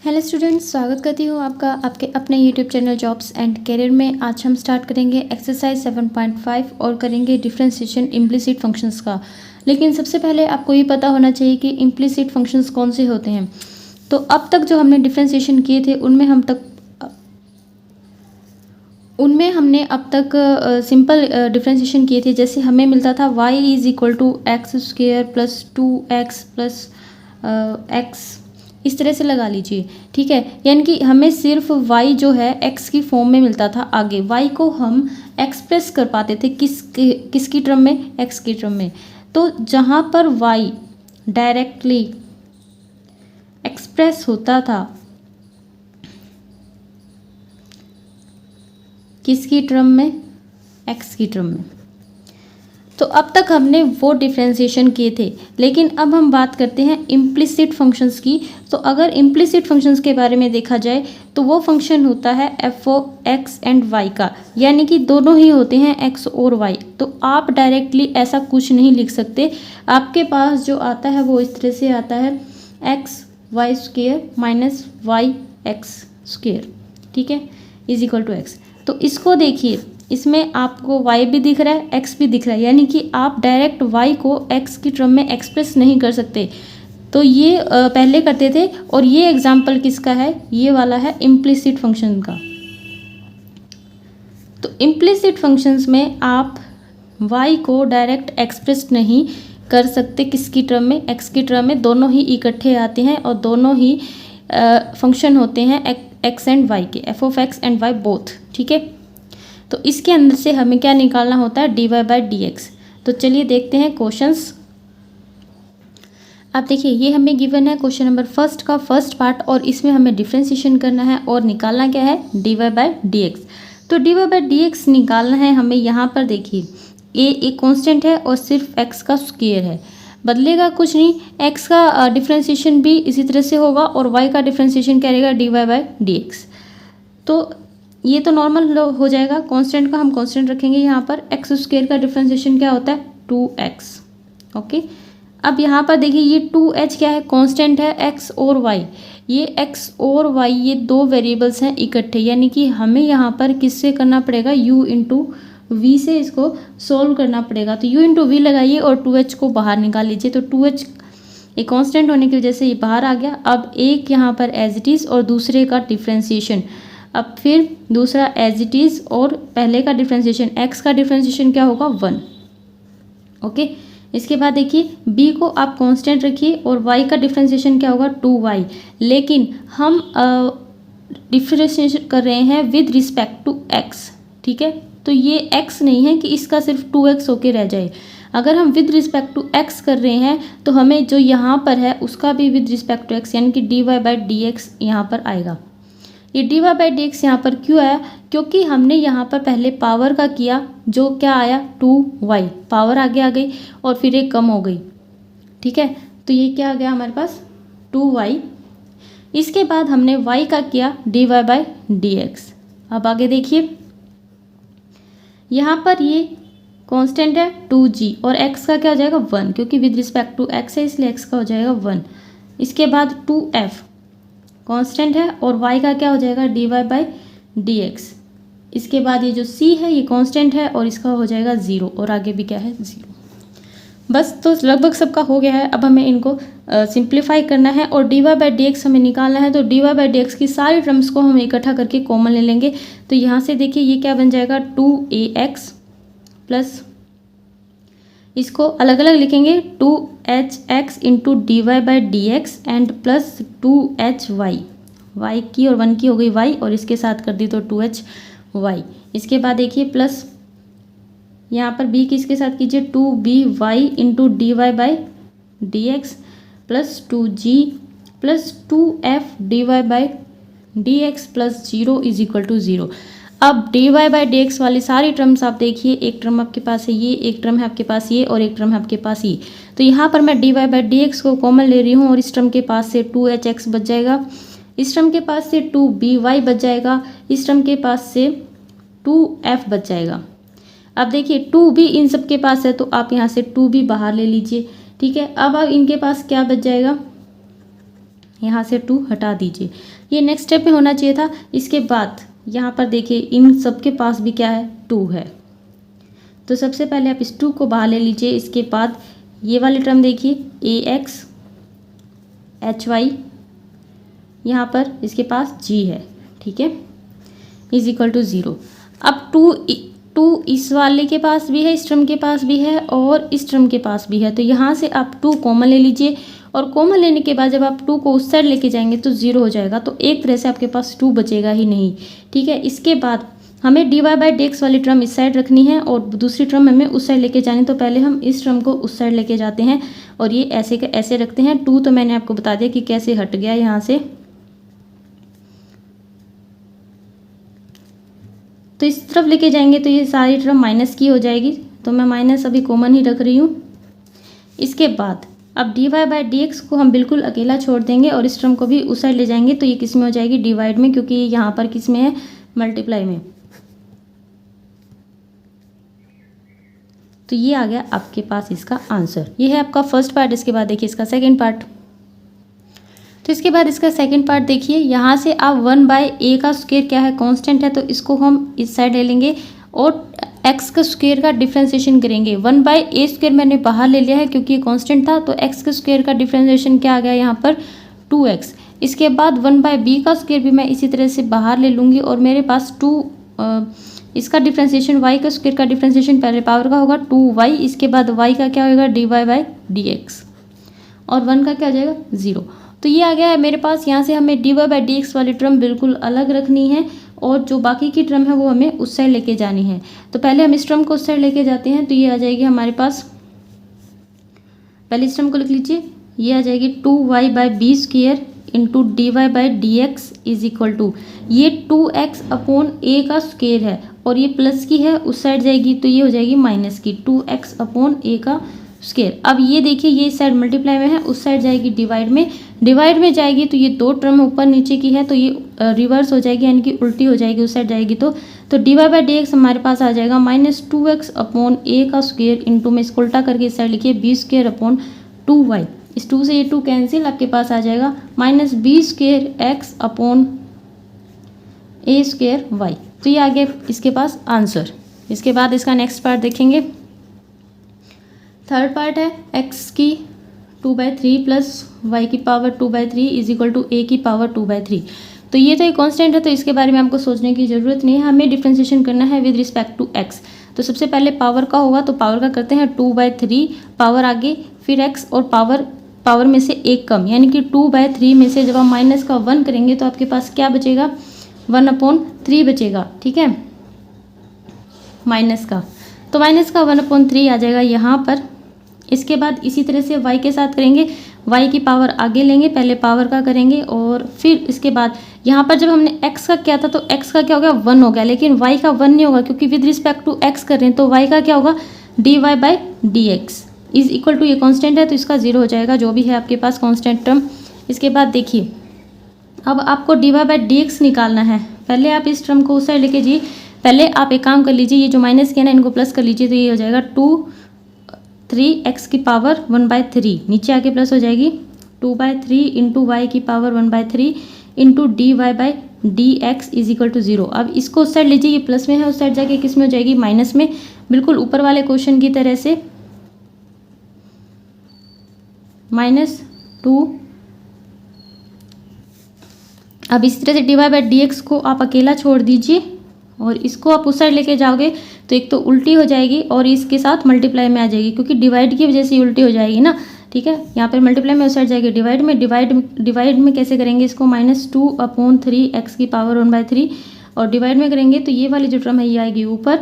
Hello students, स्वागत करती हूँ आपका आपके अपने YouTube channel jobs and career में। आज हम स्टार्ट करेंगे एक्सरसाइज 7.5 और करेंगे डिफरेंशिएशन इम्प्लिसिट फंक्शंस का। लेकिन सबसे पहले आपको ये पता होना चाहिए कि इम्प्लिसिट फंक्शंस कौन से होते हैं। तो अब तक जो हमने डिफरेंशिएशन किए थे उनमें हमने अब तक सिंपल डिफरेंशिएशन किए थे। जैसे हमें मिलता था y is equal to x square plus 2x plus x, इस तरह से लगा लीजिए, ठीक है। यानी कि हमें सिर्फ y जो है x की फॉर्म में मिलता था। आगे y को हम एक्सप्रेस कर पाते थे किसकी टर्म में, x की टर्म में। तो जहाँ पर y डायरेक्टली एक्सप्रेस होता था किसकी टर्म में, x की टर्म में। तो अब तक हमने वो डिफरेंशिएशन किए थे। लेकिन अब हम बात करते हैं इम्प्लिसिट फंक्शंस की। तो अगर इम्प्लिसिट फंक्शंस के बारे में देखा जाए तो वो फंक्शन होता है f o x and y का, यानी कि दोनों ही होते हैं x और y। तो आप डायरेक्टली ऐसा कुछ नहीं लिख सकते। आपके पास जो आता है वो इस तरह से आता है x y square minus y x square, ठीक है, इज इक्वल टू एक्स। तो इसको देखिए, इसमें आपको y भी दिख रहा है, x भी दिख रहा है, यानी कि आप डायरेक्ट y को x की टर्म में एक्सप्रेस नहीं कर सकते। तो ये पहले करते थे। और ये एग्जाम्पल किसका है, ये वाला है इम्प्लिसिट फंक्शन का। तो इम्प्लिसिट फंक्शंस में आप y को डायरेक्ट एक्सप्रेस नहीं कर सकते किसकी टर्म में, x की टर्म में। दोनों ही इकट्ठे आते हैं और दोनों ही फंक्शन होते हैं x एंड y के, f of x and y both, ठीक है। तो इसके अंदर से हमें क्या निकालना होता है, dy बाई डी एक्स। तो चलिए देखते हैं क्वेश्चंस। अब देखिए, ये हमें गिवन है क्वेश्चन नंबर फर्स्ट का फर्स्ट पार्ट, और इसमें हमें डिफरेंशिएशन करना है और निकालना क्या है, dy बाई डी एक्स। तो dy बाई डी एक्स निकालना है हमें। यहाँ पर देखिए a एक कांस्टेंट है और सिर्फ x का स्क्वायर है, बदलेगा कुछ नहीं। x का डिफरेंशिएशन भी इसी तरह से होगा और y का डिफरेंशिएशन क्या रहेगा, dy बाई डी एक्स। तो ये तो नॉर्मल हो जाएगा, कांस्टेंट का हम कांस्टेंट रखेंगे। यहाँ पर एक्स स्क्वायर का डिफरेंशिएशन क्या होता है, 2x, ओके। अब यहाँ पर देखिए, ये 2h क्या है, कांस्टेंट है, x और y। ये x और y ये दो वेरिएबल्स हैं इकट्ठे, यानी कि हमें यहाँ पर किससे करना पड़ेगा, u इंटू वी से इसको सोल्व करना पड़ेगा। तो u इंटू वी लगाइए और 2h को बाहर निकाल लीजिए। तो 2h एक कांस्टेंट होने की वजह से ये बाहर आ गया। अब एक यहाँ पर एज इट इज़ और दूसरे का डिफरेंशिएशन, अब फिर दूसरा एज इट इज़ और पहले का डिफरेंशिएशन, x का डिफरेंशिएशन क्या होगा, 1, ओके। इसके बाद देखिए b को आप कांस्टेंट रखिए और y का डिफरेंशिएशन क्या होगा, 2y। लेकिन हम डिफरेंशिएशन कर रहे हैं विद रिस्पेक्ट टू x, ठीक है। तो ये x नहीं है कि इसका सिर्फ 2x होके रह जाए। अगर हम विद रिस्पेक्ट टू x कर रहे हैं तो हमें जो यहाँ पर है उसका भी विद रिस्पेक्ट टू x, यानी कि dy बाई डी एक्स यहाँ पर आएगा। ये dy बाई डी एक्स यहाँ पर क्यों आया, क्योंकि हमने यहाँ पर पहले पावर का किया, जो क्या आया, 2y, पावर आगे आ गई और फिर एक कम हो गई, ठीक है। तो ये क्या आ गया हमारे पास, 2y। इसके बाद हमने y का किया dy बाई डी एक्स। अब आगे देखिए, यहाँ पर ये कांस्टेंट है 2g और x का क्या हो जाएगा, 1, क्योंकि विद रिस्पेक्ट टू x है इसलिए x का हो जाएगा 1। इसके बाद 2f कांस्टेंट है और y का क्या हो जाएगा, dy बाई डी एक्स। इसके बाद ये जो c है ये कांस्टेंट है और इसका हो जाएगा 0 और आगे भी क्या है, 0। बस, तो लगभग सबका हो गया है। अब हमें इनको सिंप्लीफाई करना है और dy बाई डी एक्स हमें निकालना है। तो dy बाई डी एक्स की सारी टर्म्स को हम इकट्ठा करके कॉमन ले लेंगे। तो यहाँ से देखिए ये क्या बन जाएगा, 2ax प्लस, इसको अलग अलग लिखेंगे, 2hx into dy by d x and plus 2hy, y की और 1 की हो गई y और इसके साथ कर दी तो 2hy। इसके बाद देखिए प्लस यहाँ पर b किसके साथ कीजिए, 2by into dy by d x plus 2g plus 2f dy by d x plus 0 is equal to 0। अब dy बाई डी एक्स वाली सारी टर्म्स आप देखिए, एक टर्म आपके पास है ये, एक टर्म है आपके पास ये और एक टर्म है आपके पास ये। तो यहाँ पर मैं dy बाई डी एक्स को कॉमन ले रही हूँ और इस टर्म के पास से 2hx बच जाएगा, इस टर्म के पास से 2by बच जाएगा, इस टर्म के पास से 2f बच जाएगा। अब देखिए 2b इन सब के पास है तो आप यहाँ से 2b बाहर ले लीजिए, ठीक है। अब इनके पास क्या बच जाएगा, यहाँ से 2 हटा दीजिए। ये नेक्स्ट स्टेप में होना चाहिए था। इसके बाद यहाँ पर देखिए इन सब के पास भी क्या है, 2 है। तो सबसे पहले आप इस 2 को बाहर ले लीजिए। इसके बाद ये वाली टर्म देखिए ax hy, यहाँ पर इसके पास g है, ठीक है, इज इक्वल टू 0। अब 2 इस वाले के पास भी है, इस टर्म के पास भी है और इस टर्म के पास भी है। तो यहाँ से आप 2 कॉमन ले लीजिए और कॉमन लेने के बाद जब आप 2 को उस साइड लेके जाएंगे तो 0 हो जाएगा। तो एक तरह से आपके पास 2 बचेगा ही नहीं, ठीक है। इसके बाद हमें dy/dx वाली टर्म इस साइड रखनी है और दूसरी टर्म हमें उस साइड लेके जानी। तो पहले हम इस टर्म को उस साइड लेके जाते हैं और ये ऐसे का ऐसे रखते हैं। 2 तो मैंने आपको बता दिया कि कैसे हट गया यहाँ से। तो इस तरफ लेके जाएंगे तो ये सारी टर्म माइनस की हो जाएगी। तो मैं माइनस अभी कॉमन ही रख रही हूँ। इसके बाद अब dy/dx को हम बिल्कुल अकेला छोड़ देंगे और इस टर्म को भी उस साइड ले जाएंगे। तो ये किस में हो जाएगी, डिवाइड में, क्योंकि यहाँ पर किस में है, मल्टीप्लाई में। तो ये आ गया आपके पास इसका आंसर। ये है आपका फर्स्ट पार्ट। इसके बाद देखिए इसका सेकंड पार्ट। तो इसके बाद इसका सेकंड पार्ट देखिए, यहाँ से आप 1/a का स्क्वायर क्या है, कांस्टेंट है, तो इसको हम इस साइड ले लेंगे और x का स्क्वायर का डिफ्रेंसिएशन करेंगे। 1/a स्क्वायर मैंने बाहर ले लिया है क्योंकि ये कांस्टेंट था। तो x के स्क्वायर का डिफ्रेंसिएशन क्या आ गया यहाँ पर, 2x। इसके बाद 1/b का स्क्वायर भी मैं इसी तरह से बाहर ले लूँगी और मेरे पास 2 इसका डिफ्रेंसिएशन, y का स्क्वायर का डिफ्रेंसिएशन पहले पावर का होगा 2y। इसके बाद y का क्या होगा, dy/dx और 1 का क्या हो जाएगा, 0। तो ये आ गया है मेरे पास। यहाँ से हमें dy/dx वाली टर्म बिल्कुल अलग रखनी है और जो बाकी की टर्म है वो हमें उस साइड लेके जानी है। तो पहले हम इस टर्म को उस साइड लेके जाते हैं। तो ये आ जाएगी हमारे पास, पहले इस टर्म को लिख लीजिए, ये आ जाएगी 2y/b square into dy/dx is equal to, ये 2x/a का स्क्वायर है और ये प्लस की है, उस साइड जाएगी तो ये हो जाएगी माइनस की, 2x/a का स्क्वायर। अब ये देखिए ये साइड मल्टीप्लाई में है, उस साइड जाएगी डिवाइड में। डिवाइड में जाएगी तो ये 2 टर्म ऊपर नीचे की है तो ये रिवर्स हो जाएगी, यानी कि उल्टी हो जाएगी, उस साइड जाएगी तो dy/dx हमारे पास आ जाएगा -2x/a का स्क्वायर इंटू में इसको उल्टा करके इस साइड लिखिए b²/2y। इस 2 से ये 2 कैंसिल, आपके पास आ जाएगा -b²x/a²y। तो ये आ गया इसके पास आंसर। इसके बाद इसका नेक्स्ट पार्ट देखेंगे। थर्ड पार्ट है x की 2/3 प्लस y की power 2/3 is equal to a की पावर 2/3। तो ये तो एक कांस्टेंट है तो इसके बारे में आपको सोचने की ज़रूरत नहीं है, हमें डिफ्रेंशिएशन करना है विद रिस्पेक्ट टू x। तो सबसे पहले पावर का होगा तो पावर का करते हैं 2/3, पावर आगे, फिर x और पावर में से एक कम, यानी कि 2/3 में से जब हम माइनस का 1 करेंगे तो आपके पास क्या बचेगा, 1/3 बचेगा, ठीक है, माइनस का। तो माइनस का 1/3 आ जाएगा यहाँ पर। इसके बाद इसी तरह से y के साथ करेंगे, y की पावर आगे लेंगे, पहले पावर का करेंगे और फिर इसके बाद यहाँ पर जब हमने x का किया था तो x का क्या हो गया, 1 हो गया, लेकिन y का 1 नहीं होगा क्योंकि विद रिस्पेक्ट टू x कर रहे हैं। तो y का क्या होगा, dy/dx इज इक्वल टू, ये कांस्टेंट है तो इसका 0 हो जाएगा, जो भी है आपके पास कांस्टेंट टर्म। इसके बाद देखिए अब आपको dy/dx निकालना है। पहले आप इस टर्म को उस साइड लेके जाइए। पहले आप एक काम कर लीजिए, ये जो माइनस किया ना इनको प्लस कर लीजिए। तो ये हो जाएगा 3x की पावर 1/3, नीचे आके प्लस हो जाएगी 2/3 इंटू y की power 1/3 into dy/dx is equal to 0। अब इसको उस साइड लीजिए, ये प्लस में है, उस साइड जाके किस में हो जाएगी, माइनस में, बिल्कुल ऊपर वाले क्वेश्चन की तरह से -2। अब इस तरह से dy/dx को आप अकेला छोड़ दीजिए और इसको आप उस साइड लेके जाओगे तो एक तो उल्टी हो जाएगी और इसके साथ मल्टीप्लाई में आ जाएगी क्योंकि डिवाइड की वजह से उल्टी हो जाएगी ना, ठीक है। यहाँ पर मल्टीप्लाई में उस साइड जाएगी डिवाइड में। डिवाइड में कैसे करेंगे इसको, -2/3 x की पावर 1/3 और डिवाइड में करेंगे तो ये वाली जो टर्म है ये आएगी ऊपर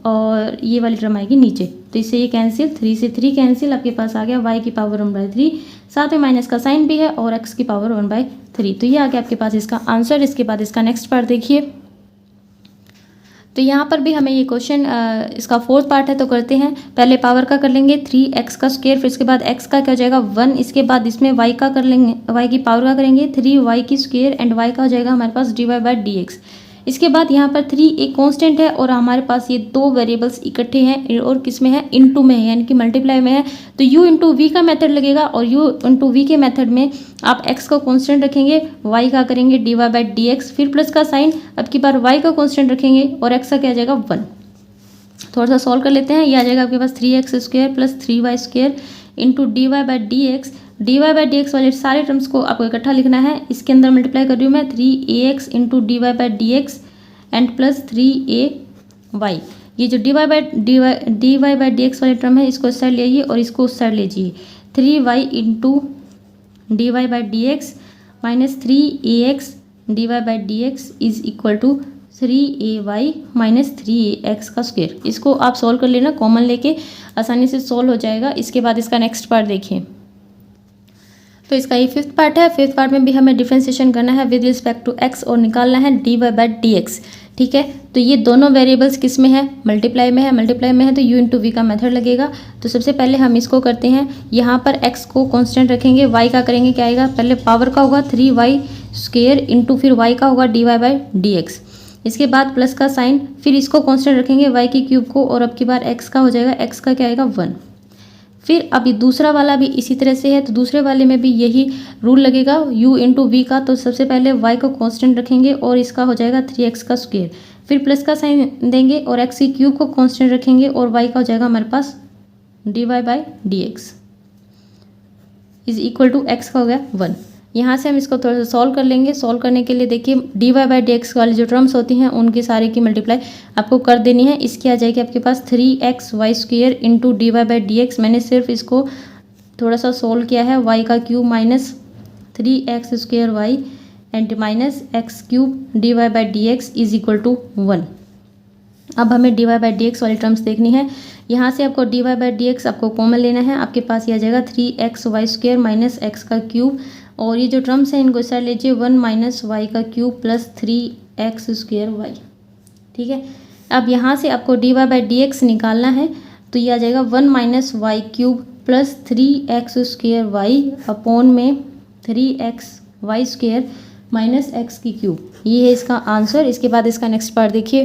और ये वाली टर्म आएगी नीचे। तो इससे ये कैंसिल, 3 से 3 कैंसिल, आपके पास आ गया y की पावर 1/3, साथ में माइनस का साइन भी है और x की पावर 1/3। तो ये आ गया आपके पास इसका आंसर। इसके बाद इसका नेक्स्ट पार्ट देखिए। तो यहाँ पर भी हमें ये क्वेश्चन इसका फोर्थ पार्ट है तो करते हैं। पहले पावर का कर लेंगे 3x का स्क्वायर, फिर इसके बाद x का क्या हो जाएगा 1, इसके बाद इसमें y का कर लेंगे, y की पावर का करेंगे 3y की स्क्वायर एंड y का हो जाएगा हमारे पास dy/dx। इसके बाद यहाँ पर 3 एक कांस्टेंट है और हमारे पास ये दो वेरिएबल्स इकट्ठे हैं और किस में है, इनटू में है, यानी कि मल्टीप्लाई में है। तो u इंटू वी का मेथड लगेगा और u इंटू वी के मेथड में आप x का कांस्टेंट रखेंगे, y का करेंगे dy बाई डी एक्स, फिर प्लस का साइन, अब की बार y का कांस्टेंट रखेंगे और x का क्या आ जाएगा 1। थोड़ा सा सॉल्व कर लेते हैं। ये आ जाएगा आपके पास 3x² plus 3y² into dy by d x. D y by d x वाले सारे टर्म्स को आपको इकट्ठा लिखना है। इसके अंदर मल्टीप्लाई कर रही हूँ मैं 3ax into d y by d x and plus 3ay। ये जो d y by d x वाले टर्म है इसको इस साइड ले आइए और इसको उस साइड ले लीजिए। 3y into d y by d x minus 3ax d y by d x is equal to 3ay minus 3ax का स्क्वायर। इसको आप सॉल्व कर लेना, कॉमन लेके आसानी से सॉल्व हो जाएगा। इसके बाद इसका नेक्स्ट पार्ट देखिए। तो इसका ये फिफ्थ पार्ट है। फिफ्थ पार्ट में भी हमें डिफरेंशिएशन करना है विद रिस्पेक्ट टू x और निकालना है dy बाई डी एक्स। ठीक है, तो ये दोनों वेरिएबल्स किस में है, मल्टीप्लाई में है। मल्टीप्लाई में है तो u इंटू वी का मेथड लगेगा। तो सबसे पहले हम इसको करते हैं, यहाँ पर x को कांस्टेंट रखेंगे, y का करेंगे क्या आएगा, पहले पावर का होगा 3y² इंटू फिर y का होगा dy बाई डी एक्स। इसके बाद प्लस का साइन, फिर इसको कांस्टेंट रखेंगे y की क्यूब को और अब की बार x का हो जाएगा, x का क्या आएगा 1। फिर अभी दूसरा वाला भी इसी तरह से है, तो दूसरे वाले में भी यही रूल लगेगा u इंटू वी का। तो सबसे पहले y को कांस्टेंट रखेंगे और इसका हो जाएगा 3x का स्क्वायर, फिर प्लस का साइन देंगे और x की क्यूब को कांस्टेंट रखेंगे और y का हो जाएगा हमारे पास dy by d x is equal to x का हो गया 1। यहाँ से हम इसको थोड़ा सा सॉल्व कर लेंगे। सॉल्व करने के लिए देखिए dy बाई डी एक्स वाली जो टर्म्स होती हैं उनकी सारे की मल्टीप्लाई आपको कर देनी है। इसकी आ जाएगी आपके पास 3xy² into dy by d x. मैंने सिर्फ इसको थोड़ा सा सॉल्व किया है, y का cube minus 3x² and minus x cube dy by d x is equal to 1। अब हमें dy बाई डी एक्स वाली टर्म्स देखनी है। यहाँ से आपको dy बाई डी एक्स आपको कॉमन लेना है। आपके पास ये आ जाएगा 3xy² माइनस x का क्यूब और ये जो टर्म्स हैं इनको इस साइड लीजिए, 1 माइनस वाई का क्यूब प्लस 3x²y। ठीक है, अब यहाँ से आपको dy बाई डी एक्स निकालना है। तो ये आ जाएगा 1 minus y cube plus 3x² upon में 3xy² माइनस x की क्यूब। ये है इसका आंसर। इसके बाद इसका नेक्स्ट पार्ट देखिए।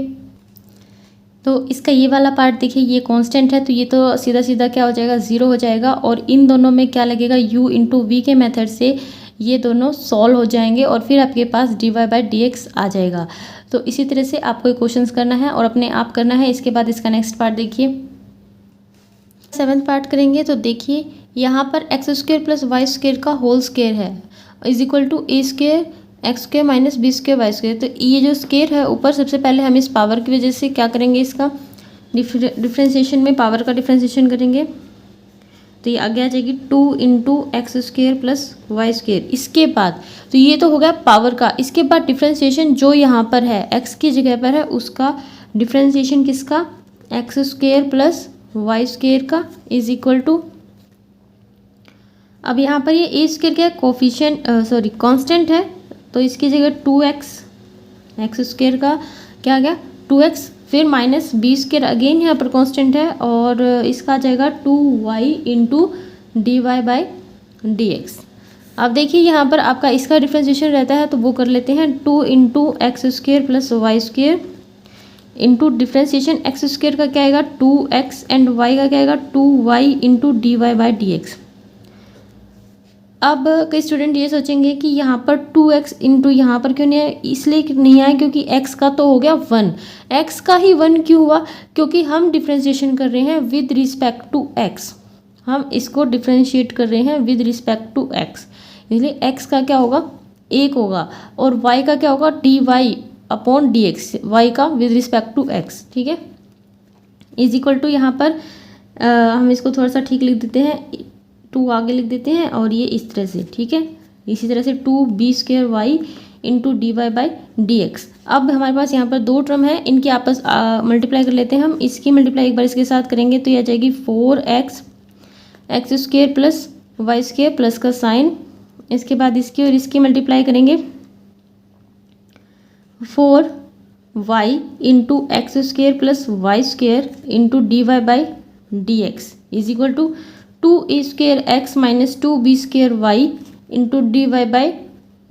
तो इसका ये वाला पार्ट देखिए, ये कांस्टेंट है तो ये तो सीधा सीधा क्या हो जाएगा, 0 हो जाएगा और इन दोनों में क्या लगेगा, u इंटू वी के मेथड से ये दोनों सॉल्व हो जाएंगे और फिर आपके पास dy बाई डी एक्स आ जाएगा। तो इसी तरह से आपको ये क्वेश्चंस करना है और अपने आप करना है। इसके बाद इसका नेक्स्ट पार्ट देखिए, 7th पार्ट करेंगे। तो देखिए यहाँ पर x² प्लस y² का होल स्क्वायर है is equal to a² x² minus b² y²। तो ये जो स्क्वायर है ऊपर, सबसे पहले हम इस पावर की वजह से क्या करेंगे, इसका डिफ्रेंशिएशन में पावर का डिफ्रेंशिएशन करेंगे। तो ये आगे आ जाएगी 2 इंटू x² प्लस y²। इसके बाद तो ये तो हो गया पावर का। इसके बाद डिफ्रेंशिएशन जो यहाँ पर है x की जगह पर है उसका डिफ्रेंशिएशन किसका, x² प्लस y² का इज इक्वल टू, अब यहाँ पर ये a² क्या है, कोफिशिएंट कांस्टेंट है तो इसकी जगह 2x x² का क्या आ गया 2x, फिर माइनस b² अगेन यहाँ पर कांस्टेंट है और इसका आ जाएगा 2y into d y by d x. अब देखिए यहाँ पर आपका इसका डिफ्रेंशिएशन रहता है तो वो कर लेते हैं, 2 into x² plus y² into differentiation x² का क्या आएगा 2x एंड y का क्या आएगा 2y into d y by d x. अब कई स्टूडेंट ये सोचेंगे कि यहाँ पर 2x इंटू यहाँ पर क्यों नहीं आया, इसलिए नहीं आया क्योंकि x का तो हो गया 1, x का ही 1 क्यों हुआ, क्योंकि हम डिफ्रेंशिएशन कर रहे हैं विद रिस्पेक्ट टू x। हम इसको डिफ्रेंशिएट कर रहे हैं विद रिस्पेक्ट टू x, इसलिए x का क्या होगा 1 होगा और y का क्या होगा dy upon d x, y का विद रिस्पेक्ट टू x। ठीक है, इज इक्वल टू यहाँ पर हम इसको थोड़ा सा ठीक लिख देते हैं, 2 आगे लिख देते हैं और ये इस तरह से। ठीक है, इसी तरह से 2b² into d y by d x. अब हमारे पास यहाँ पर 2 टर्म है, इनकी आपस मल्टीप्लाई कर लेते हैं हम। इसकी मल्टीप्लाई एक बार इसके साथ करेंगे तो ये आ जाएगी 4x x² plus y² plus का साइन। इसके बाद इसकी और इसकी मल्टीप्लाई करेंगे 4y into x² plus y² into d y by d x is equal to 2a² x minus 2b² y into d y by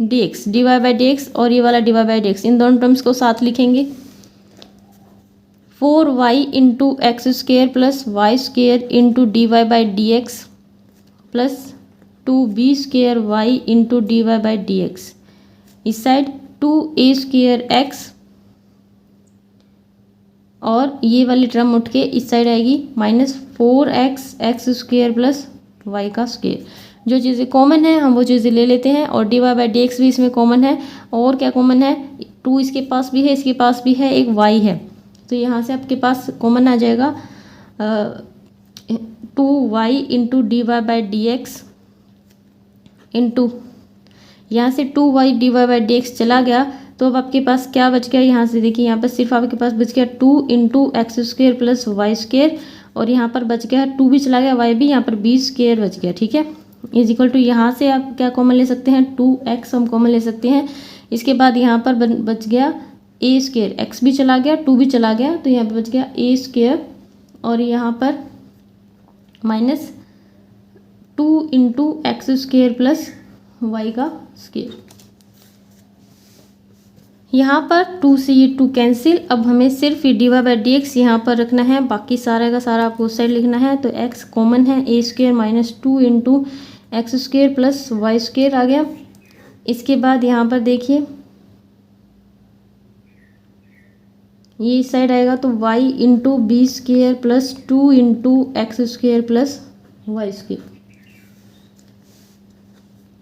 d x, d y by d x और ये वाला d y by d x, इन दोनों terms को साथ लिखेंगे। 4y into x square plus y square into d y by d x plus 2b square y into d y by d x. इस side 2a square x और ये वाली term उठ के इस साइड आएगी -4x x square plus y का square. जो चीज़ें कॉमन है हम वो चीज़ें ले लेते हैं और d y by d x भी इसमें कॉमन है। और क्या कॉमन है, 2 इसके पास भी है, इसके पास भी है, एक y है, तो यहाँ से आपके पास कॉमन आ जाएगा 2y into d y by d x into यहाँ से 2y d y by d x चला गया तो अब आपके पास क्या बच गया, यहाँ से देखिए यहाँ पर सिर्फ आपके पास बच गया 2 into x square plus y square और यहाँ पर बच गया 2 भी चला गया, y भी, यहाँ पर b स्क्वेयर बच गया। ठीक है, इज इक्वल टू यहाँ से आप क्या कॉमन ले सकते हैं, 2x हम कॉमन ले सकते हैं। इसके बाद यहाँ पर बच गया a स्क्वेयर, x भी चला गया, 2 भी चला गया, तो यहाँ पर बच गया a स्क्वेयर और यहाँ पर -2 into x square plus y का स्क्वेयर। यहाँ पर 2 से ये 2 कैंसिल। अब हमें सिर्फ ये d y by d x यहाँ पर रखना है, बाकी सारा का सारा आपको उस साइड लिखना है। तो x कॉमन है, a square -2 into x square plus y square आ गया। इसके बाद यहाँ पर देखिए ये इस साइड आएगा तो y into b square plus 2 into x square plus y square.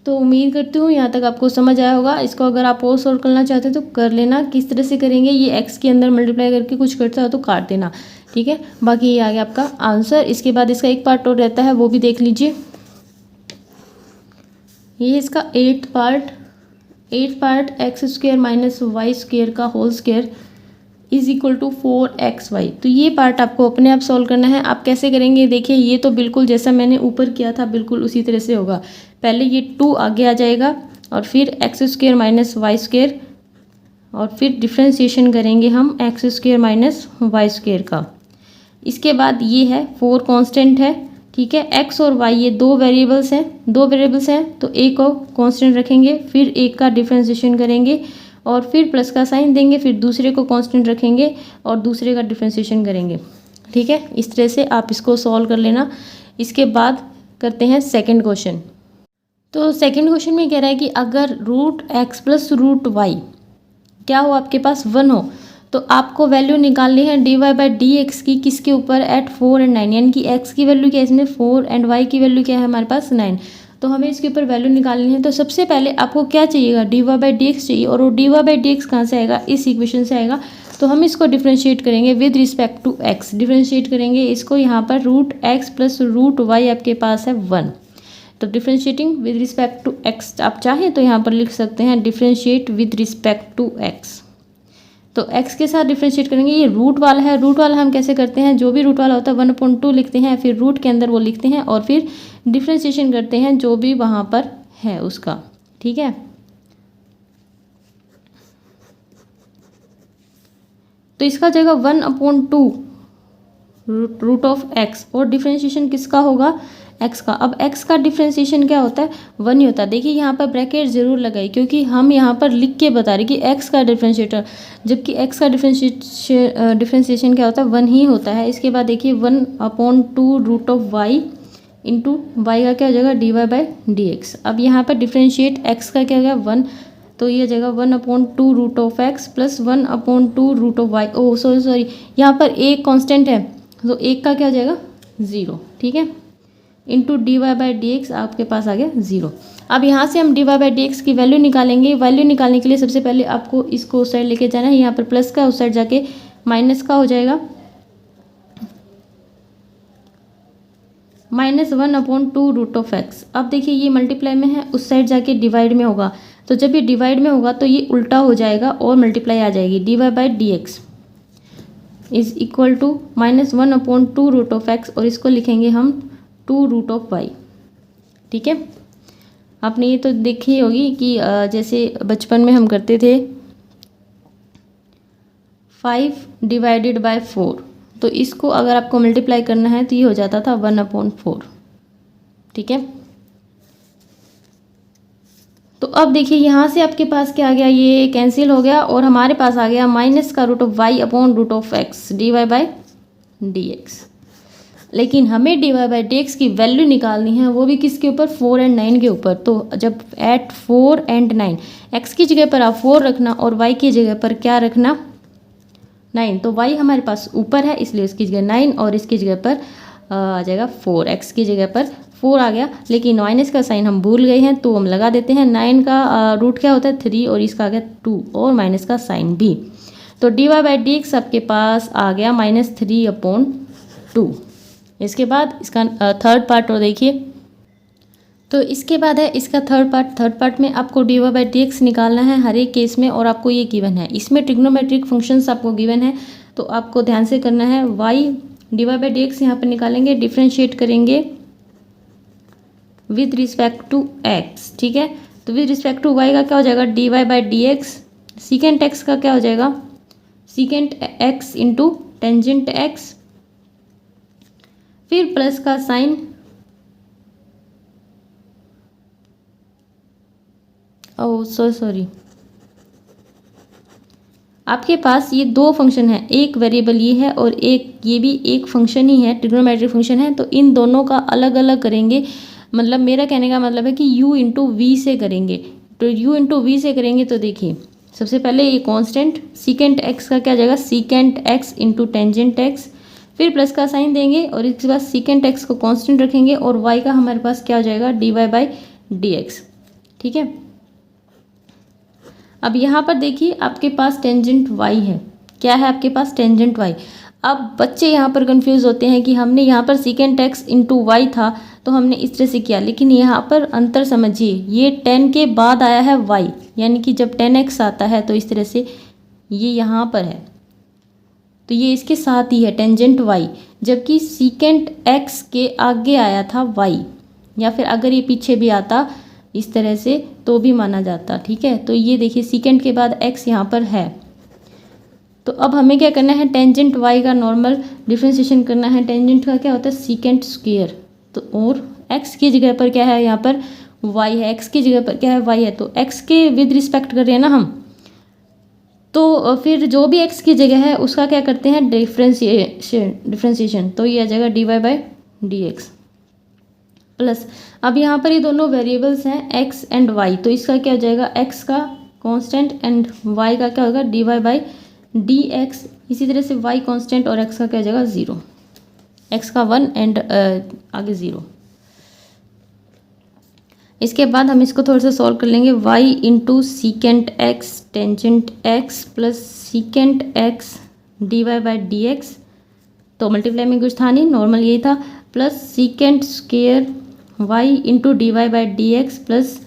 तो उम्मीद करती हूँ यहाँ तक आपको समझ आया होगा। इसको अगर आप और सॉल्व करना चाहते हैं तो कर लेना। किस तरह से करेंगे, ये x के अंदर मल्टीप्लाई करके कुछ करता है तो काट देना, ठीक है। बाकी ये आ गया आपका आंसर। इसके बाद इसका एक पार्ट और रहता है, वो भी देख लीजिए। ये इसका 8 part x square minus y square का whole square is equal to 4xy। तो ये पार्ट आपको अपने आप सॉल्व करना है। आप कैसे करेंगे, देखिए ये तो बिल्कुल जैसा मैंने ऊपर किया था बिल्कुल उसी तरह से होगा। पहले ये 2 आगे आ जाएगा और फिर x square minus y square और फिर डिफ्रेंशिएशन करेंगे हम x square minus y square का। इसके बाद ये है 4 कांस्टेंट है, ठीक है। एक्स और वाई ये दो वेरिएबल्स हैं तो एक को कांस्टेंट रखेंगे, फिर एक का डिफ्रेंशिएशन करेंगे और फिर प्लस का साइन देंगे, फिर दूसरे को कांस्टेंट रखेंगे और दूसरे का डिफ्रेंशिएशन करेंगे, ठीक है। इस तरह से आप इसको सॉल्व कर लेना। इसके बाद करते हैं सेकंड क्वेश्चन। तो सेकंड क्वेश्चन में कह रहा है कि अगर √x प्लस √y क्या हो, आपके पास 1 हो, तो आपको वैल्यू निकालनी है d y by d x की। किसके ऊपर, एट 4 और 9, यानी कि x की वैल्यू क्या है इसमें 4 एंड y की वैल्यू क्या है हमारे पास 9। तो हमें इसके ऊपर वैल्यू निकालनी है। तो सबसे पहले आपको क्या चाहिएगा, d y by d x चाहिए। और वो d y by d x कहाँ से आएगा, इस इक्वेशन से आएगा। तो हम इसको डिफ्रेंशिएट करेंगे with respect to x, differentiate करेंगे इसको। यहाँ पर √x प्लस √y आपके पास है 1। तो differentiating with respect to x, आप चाहें तो यहाँ पर लिख सकते हैं differentiate with respect to x। तो x के साथ डिफ्रेंशिएट करेंगे। ये रूट वाला है, रूट वाला हम कैसे करते हैं, जो भी रूट वाला होता है 1/2 लिखते हैं, फिर रूट के अंदर वो लिखते हैं और फिर डिफ्रेंशिएशन करते हैं जो भी वहाँ पर है उसका, ठीक है। तो इसका जाएगा 1/2 रूट ऑफ x और डिफ्रेंशिएशन किसका होगा, x का। अब x का डिफ्रेंशिएशन क्या होता है, 1 ही होता है। देखिए यहाँ पर ब्रैकेट जरूर लगाई क्योंकि हम यहाँ पर लिख के बता रहे कि x का डिफ्रेंशिएटर, जबकि x का डिफ्रेंशिएशन क्या होता है 1 ही होता है। इसके बाद देखिए 1/2 root of y into y का क्या हो जाएगा d y by d x. अब यहाँ पर डिफ्रेंशिएट x का क्या हो गया 1, तो ये जगह 1/2 root of x plus 1/2 root of y। Oh sorry, यहाँ पर एक कांस्टेंट है तो एक का क्या हो जाएगा 0, ठीक है, into d y by d x आपके पास आ गया 0। अब यहाँ से हम d y by d x की वैल्यू निकालेंगे। वैल्यू निकालने के लिए सबसे पहले आपको इसको उस साइड लेके जाना है। यहाँ पर प्लस का उस साइड जाके माइनस का हो जाएगा, -1/2 रूट ऑफ x। अब देखिए ये मल्टीप्लाई में है, उस साइड जाके डिवाइड में होगा। तो जब ये डिवाइड में होगा तो ये उल्टा हो जाएगा और मल्टीप्लाई आ जाएगी। D y by d x is equal to -1/2 root of x और इसको लिखेंगे हम 2 रूट ऑफ y, ठीक है। आपने ये तो देखी होगी कि जैसे बचपन में हम करते थे 5 डिवाइडेड बाय 4, तो इसको अगर आपको मल्टीप्लाई करना है तो ये हो जाता था 1/4, ठीक है। तो अब देखिए यहाँ से आपके पास क्या आ गया, ये कैंसिल हो गया और हमारे पास आ गया माइनस का root of y upon root of x d y by d x. लेकिन हमें d y by d x की वैल्यू निकालनी है, वो भी किसके ऊपर, 4 और 9 के ऊपर। तो जब एट 4 और 9, एक्स की जगह पर आप 4 रखना और वाई की जगह पर क्या रखना, 9। तो वाई हमारे पास ऊपर है इसलिए उसकी जगह 9 और इसकी जगह पर आ जाएगा 4, एक्स की जगह पर 4 आ गया। लेकिन माइनस का साइन हम भूल गए हैं तो हम लगा देते हैं। 9 का रूट क्या होता है, 3 और इसका आ गया 2 और माइनस का साइन भी। तो d y by d x आपके पास आ गया -3/2। इसके बाद इसका थर्ड पार्ट और देखिए। तो इसके बाद है इसका थर्ड पार्ट में आपको d y by d x निकालना है हर एक केस में, और आपको ये गिवन है। इसमें ट्रिग्नोमेट्रिक फंक्शंस आपको गिवन है तो आपको ध्यान से करना है। Y d y by d x यहाँ पर निकालेंगे, डिफ्रेंशिएट करेंगे विद रिस्पेक्ट टू एक्स, ठीक है। तो विद रिस्पेक्ट टू वाई का क्या हो जाएगा, d y by d x, secant x का क्या हो जाएगा, secant x into tangent x, फिर प्लस का साइन सॉरी आपके पास ये दो फंक्शन है, एक वेरिएबल ये है और एक ये भी एक फंक्शन ही है, ट्रिग्नोमेट्रिक फंक्शन है। तो इन दोनों का अलग अलग करेंगे, मतलब मेरा कहने का मतलब है कि u इंटू वी से करेंगे। तो u इंटू वी से करेंगे तो देखिए सबसे पहले ये कांस्टेंट सीकेंट एक्स का क्या जाएगा, secant x into tangent x, फिर प्लस का साइन देंगे और इसके बाद सीकेंट एक्स को कांस्टेंट रखेंगे और y का हमारे पास क्या हो जाएगा, d y by d x, ठीक है। अब यहाँ पर देखिए आपके पास टेंजेंट y है, क्या है आपके पास, टेंजेंट y। अब बच्चे यहाँ पर कंफ्यूज होते हैं कि हमने यहाँ पर सीकेंट एक्स इंटू वाई था तो हमने इस तरह से किया, लेकिन यहाँ पर अंतर समझिए, ये 10 के बाद आया है y, यानी कि जब 10x आता है तो इस तरह से ये यहाँ पर है तो ये इसके साथ ही है टेंजेंट y, जबकि सीकेंट x के आगे आया था y, या फिर अगर ये पीछे भी आता इस तरह से तो भी माना जाता, ठीक है। तो ये देखिए सीकेंट के बाद x यहाँ पर है। तो अब हमें क्या करना है, टेंजेंट y का नॉर्मल डिफ्रेंशिएशन करना है। टेंजेंट का क्या होता है, सीकेंट स्क्वायर। तो और x की जगह पर क्या है, यहाँ पर y है, x की जगह पर क्या है, y है। तो x के विद रिस्पेक्ट कर रहे हैं ना हम, तो फिर जो भी x की जगह है उसका क्या करते हैं, डिफ्रेंशिएशन। तो ये आ जाएगा d y by d x plus, अब यहाँ पर ये दोनों वेरिएबल्स हैं x एंड y, तो इसका क्या हो जाएगा, x का कांस्टेंट एंड y का क्या होगा, d y by d x. इसी तरह से y कांस्टेंट और x का क्या हो जाएगा, 0, x का 1 एंड आगे 0। इसके बाद हम इसको थोड़ा सा सॉल्व कर लेंगे, y into secant x tangent x plus secant x d y by d x. तो मल्टीप्लाई में कुछ था नहीं, नॉर्मल यही था, plus secant square y into d y by d x plus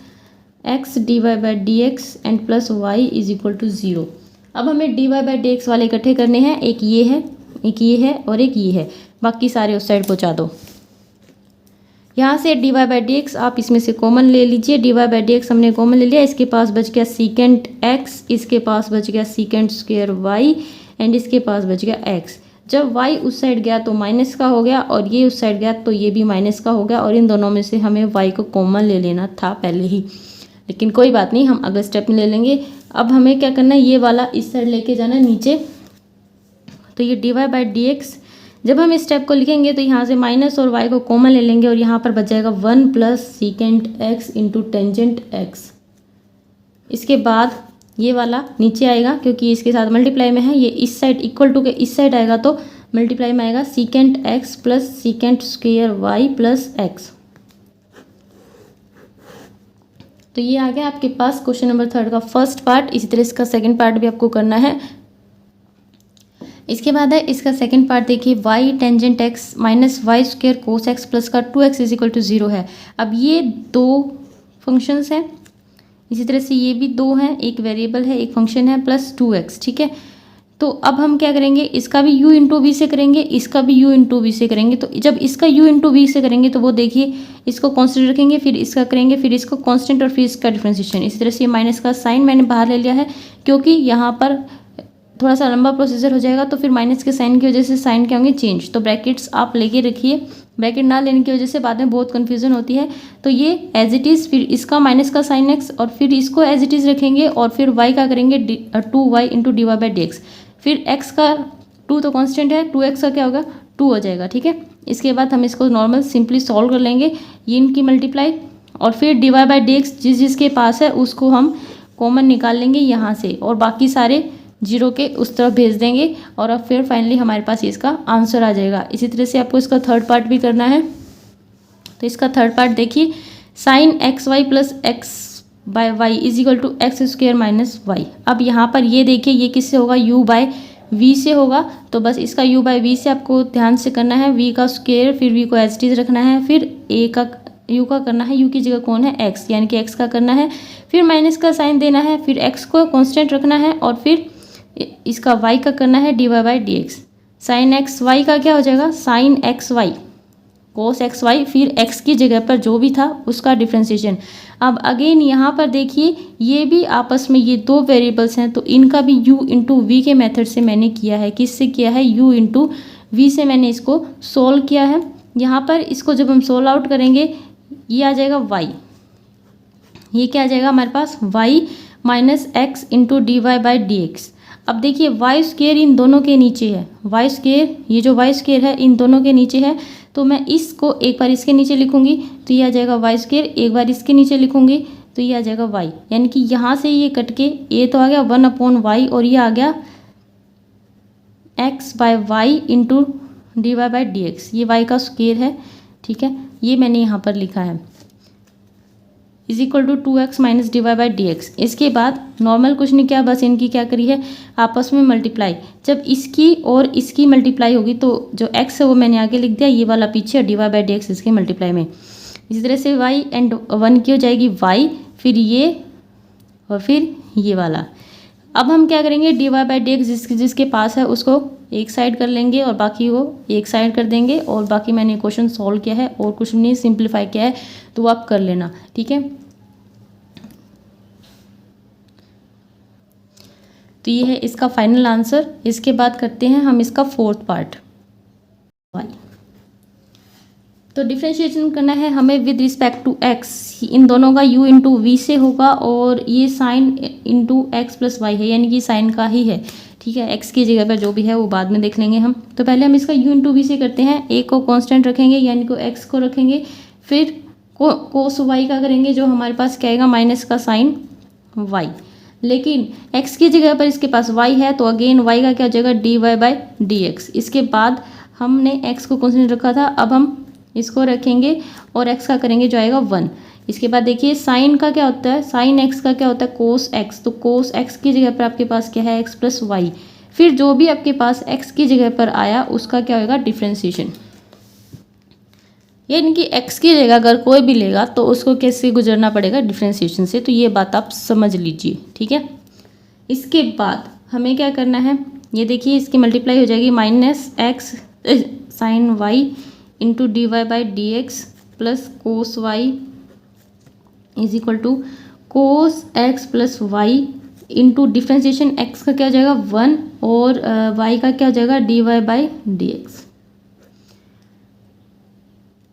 x d y by d x and plus y is equal to 0। अब हमें d y by d x वाले इकट्ठे करने हैं, एक ये है, एक ये है और एक ये है, बाकी सारे उस साइड पहुँचा दो। यहाँ से d y by d x आप इसमें से कॉमन ले लीजिए, d y by d x हमने कॉमन ले लिया, इसके पास बच गया सीकेंट एक्स, इसके पास बच गया सीकेंट स्क्वायर वाई एंड इसके पास बच गया एक्स। जब y उस साइड गया तो माइनस का हो गया और ये उस साइड गया तो ये भी माइनस का हो गया, और इन दोनों में से हमें y को कॉमन ले लेना था पहले ही, लेकिन कोई बात नहीं, हम अगले स्टेप में ले लेंगे। अब हमें क्या करना है, ये वाला इस साइड लेके जाना है नीचे। तो ये d y by d x, जब हम इस स्टेप को लिखेंगे तो यहाँ से माइनस और y को कॉमन ले लेंगे और यहाँ पर बच जाएगा 1 plus secant x into tangent x. इसके बाद ये वाला नीचे आएगा क्योंकि इसके साथ मल्टीप्लाई में है, ये इस साइड इक्वल टू के इस साइड आएगा तो मल्टीप्लाई में आएगा secant x plus secant square y plus x. तो ये आ गया आपके पास क्वेश्चन नंबर 3 का फर्स्ट पार्ट। इसी तरह इसका सेकंड पार्ट भी आपको करना है। इसके बाद है इसका सेकंड पार्ट, देखिए y tangent x minus y square cos x plus का 2x इज इक्वल टू 0 है। अब ये दो फंक्शंस हैं, इसी तरह से ये भी दो हैं, एक वेरिएबल है एक फंक्शन है प्लस 2x, ठीक है। तो अब हम क्या करेंगे, इसका भी u इंटू वी से करेंगे, इसका भी u इंटू वी से करेंगे। तो जब इसका u इंटू वी से करेंगे तो वो देखिए इसको कांस्टेंट रखेंगे, फिर इसका करेंगे, फिर इसको कांस्टेंट और फिर इसका डिफरेंशिएशन। इसी तरह से माइनस का साइन मैंने बाहर ले लिया है क्योंकि यहाँ पर थोड़ा सा लंबा प्रोसीजर हो जाएगा, तो फिर माइनस के साइन की वजह से साइन क्या होंगे, चेंज। तो ब्रैकेट्स आप लेके रखिए ब्रैकेट ना लेने की वजह से बाद में बहुत कन्फ्यूजन होती है। तो ये एज इट इज़, फिर इसका माइनस का साइन एक्स, और फिर इसको एज इट इज़ रखेंगे, और फिर वाई का करेंगे 2y into d y by d x. फिर एक्स का 2 तो कांस्टेंट है, 2x का क्या होगा 2 हो जाएगा, ठीक है। इसके बाद हम इसको नॉर्मल सिंपली सॉल्व कर लेंगे, ये इनकी मल्टीप्लाई, और फिर d y by d x जिसके पास है उसको हम कॉमन निकाल लेंगे यहाँ से, और बाकी सारे जीरो के उस तरफ भेज देंगे, और अब फिर फाइनली हमारे पास इसका आंसर आ जाएगा। इसी तरह से आपको इसका थर्ड पार्ट भी करना है। तो इसका थर्ड पार्ट देखिए, sine x y plus x by y is equal to x square minus y. अब यहाँ पर ये देखिए, ये किससे होगा, u बाय v से होगा। तो बस इसका u बाय v से आपको ध्यान से करना है, v का स्क्वेयर, फिर v को एज इट इज रखना है, फिर a का u का करना है, u की जगह कौन है x, यानी कि x का करना है, फिर माइनस का साइन देना है, फिर x को कांस्टेंट रखना है, और फिर इसका y का करना है d y by d x. Sine x y का क्या हो जाएगा, sine x y cos x y, फिर x की जगह पर जो भी था उसका डिफ्रेंसिएशन। अब अगेन यहाँ पर देखिए, ये भी आपस में ये दो वेरिएबल्स हैं, तो इनका भी u इंटू वी के मेथड से मैंने किया है। किससे किया है, u इंटू वी से मैंने इसको सोल्व किया है। यहाँ पर इसको जब हम सोल्व आउट करेंगे, ये आ जाएगा y, ये क्या आ जाएगा हमारे पास y minus x into d y by d x. अब देखिए वाई स्क्वेयर इन दोनों के नीचे है, वाई स्क्वेयर, ये जो वाई स्क्वेयर है इन दोनों के नीचे है, तो मैं इसको एक बार इसके नीचे लिखूंगी तो ये आ जाएगा वाई स्क्वेयर, एक बार इसके नीचे लिखूंगी तो ये आ जाएगा वाई, यानी कि यहाँ से ये कट के ये तो आ गया 1/y, और ये आ गया x बाय y into d y by d x. ये y का स्क्वेयर है, ठीक है, ये मैंने यहाँ पर लिखा है, is equal to 2x minus d y by d x. इसके बाद नॉर्मल कुछ नहीं किया, बस इनकी क्या करी है, आपस में मल्टीप्लाई। जब इसकी और इसकी मल्टीप्लाई होगी तो जो x है वो मैंने आगे लिख दिया, ये वाला पीछे, d y by d x इसके मल्टीप्लाई में। इसी तरह से y एंड 1 की हो जाएगी y, फिर ये और फिर ये वाला। अब हम क्या करेंगे, d y by d x जिसके पास है उसको एक साइड कर लेंगे और बाकी वो एक साइड कर देंगे, और बाकी मैंने क्वेश्चन सॉल्व किया है और कुछ नहीं सिंप्लीफाई किया है, तो आप कर लेना, ठीक है। तो ये है इसका फाइनल आंसर। इसके बाद करते हैं हम इसका फोर्थ पार्ट वाई। तो डिफ्रेंशिएशन करना है हमें विद रिस्पेक्ट टू एक्स, इन दोनों का u इंटू वी से होगा, और ये sine into x plus y है, यानी कि साइन का ही है, ठीक है। x की जगह पर जो भी है वो बाद में देख लेंगे हम। तो पहले हम इसका u इंटू वी से करते हैं, a को कांस्टेंट रखेंगे यानी कि x को रखेंगे, फिर कोस y का करेंगे, जो हमारे पास क्या आएगा माइनस का साइन y। लेकिन x की जगह पर इसके पास y है, तो अगेन y का क्या हो जाएगा d y by d x. इसके बाद हमने x को कांस्टेंट रखा था, अब हम इसको रखेंगे और x का करेंगे जो आएगा 1। इसके बाद देखिए साइन का क्या होता है, साइन x का क्या होता है कोस x, तो कोस x की जगह पर आपके पास क्या है x प्लस वाई, फिर जो भी आपके पास x की जगह पर आया उसका क्या होगा डिफ्रेंशिएशन, यानी कि x की जगह अगर कोई भी लेगा तो उसको कैसे गुजरना पड़ेगा डिफ्रेंशिएशन से, तो ये बात आप समझ लीजिए, ठीक है। इसके बाद हमें क्या करना है, ये देखिए इसकी मल्टीप्लाई हो जाएगी minus x sine y into d y by d x plus cos y is equal to cos x plus y into differentiation x का क्या हो जाएगा 1 और वाई का क्या हो जाएगा d y by d x.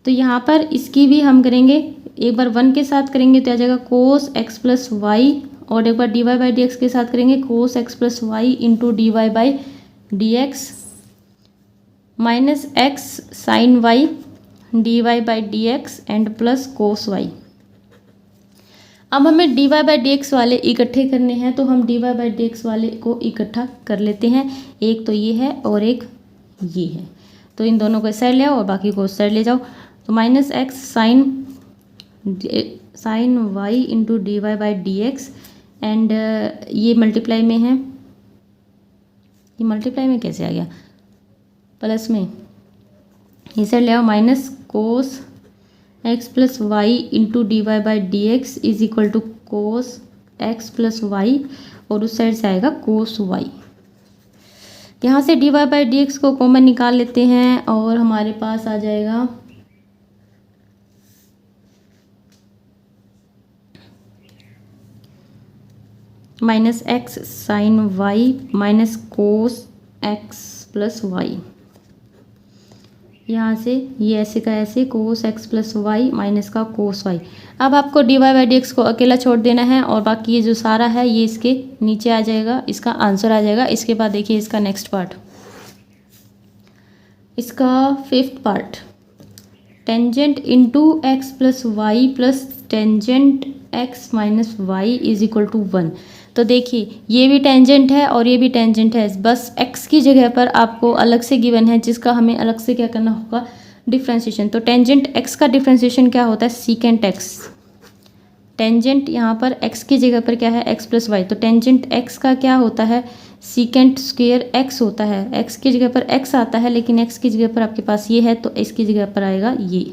तो यहाँ पर इसकी भी हम करेंगे, एक बार 1 के साथ करेंगे तो आ जाएगा कोस एक्स प्लस वाई, और एक बार d y by d x के साथ करेंगे cos x plus y into d y by d x minus x sine y d y by d x and plus cos y. अब हमें d y by d x वाले इकट्ठे करने हैं, तो हम d y by d x वाले को इकट्ठा कर लेते हैं। एक तो ये है और एक ये है, तो इन दोनों को इस साइड ले आओ और बाकी को उस साइड ले जाओ। तो minus x sine y into d y by d x and ये मल्टीप्लाई में है, ये मल्टीप्लाई में कैसे आ गया, प्लस में इस साइड ले आओ, minus cos x plus y into d y by d x is equal to cos x plus y, और उस साइड से आएगा कोस वाई। यहाँ से d y by d x को कॉमन निकाल लेते हैं और हमारे पास आ जाएगा minus x sine y minus cos x plus y यहाँ से ये ऐसे का ऐसे cos x plus y minus का कोस वाई। अब आपको d y by d x को अकेला छोड़ देना है और बाकी ये जो सारा है ये इसके नीचे आ जाएगा, इसका आंसर आ जाएगा। इसके बाद देखिए इसका नेक्स्ट पार्ट, इसका fifth part, tangent into x plus y plus tangent x minus y is equal to 1। तो देखिए ये भी टेंजेंट है और ये भी टेंजेंट है, बस x की जगह पर आपको अलग से गिवन है जिसका हमें अलग से क्या करना होगा, डिफ्रेंशिएशन। तो टेंजेंट x का डिफ्रेंशिएशन क्या होता है, सीकेंट x। टेंजेंट यहाँ पर x की जगह पर क्या है, x प्लस वाई, तो टेंजेंट x का क्या होता है, सीकेंट स्क्वायर x होता है। x की जगह पर x आता है लेकिन x की जगह पर आपके पास ये है तो इसकी जगह पर आएगा ये,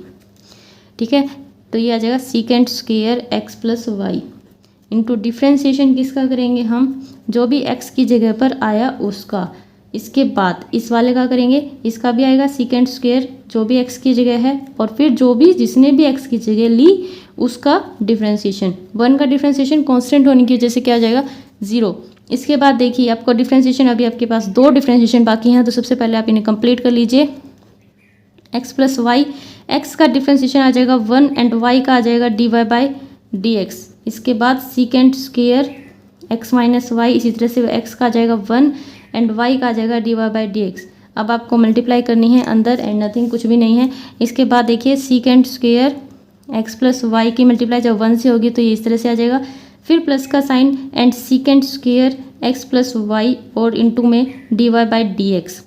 ठीक है। तो ये आ जाएगा secant square x plus y into differentiation किसका करेंगे हम, जो भी x की जगह पर आया उसका। इसके बाद इस वाले का करेंगे, इसका भी आएगा सीकेंट स्क्वायर जो भी x की जगह है, और फिर जो भी जिसने भी x की जगह ली उसका डिफ्रेंशिएशन। 1 का डिफ्रेंशिएशन कांस्टेंट होने की वजह से क्या आ जाएगा, 0। इसके बाद देखिए आपको डिफ्रेंशिएशन, अभी आपके पास 2 डिफ्रेंशिएशन बाकी हैं, तो सबसे पहले आप इन्हें कंप्लीट कर लीजिए। x प्लस वाई, एक्स का डिफ्रेंशिएशन आ जाएगा 1 एंड y का आ जाएगा d y by d x. इसके बाद secant square x minus y, इसी तरह से x का आ जाएगा 1 एंड y का आ जाएगा d y by d x. अब आपको मल्टीप्लाई करनी है अंदर एंड नथिंग, कुछ भी नहीं है। इसके बाद देखिए secant square x plus y की मल्टीप्लाई जब 1 से होगी तो ये इस तरह से आ जाएगा, फिर प्लस का sign and secant square x plus y और इंटू में d y by d x,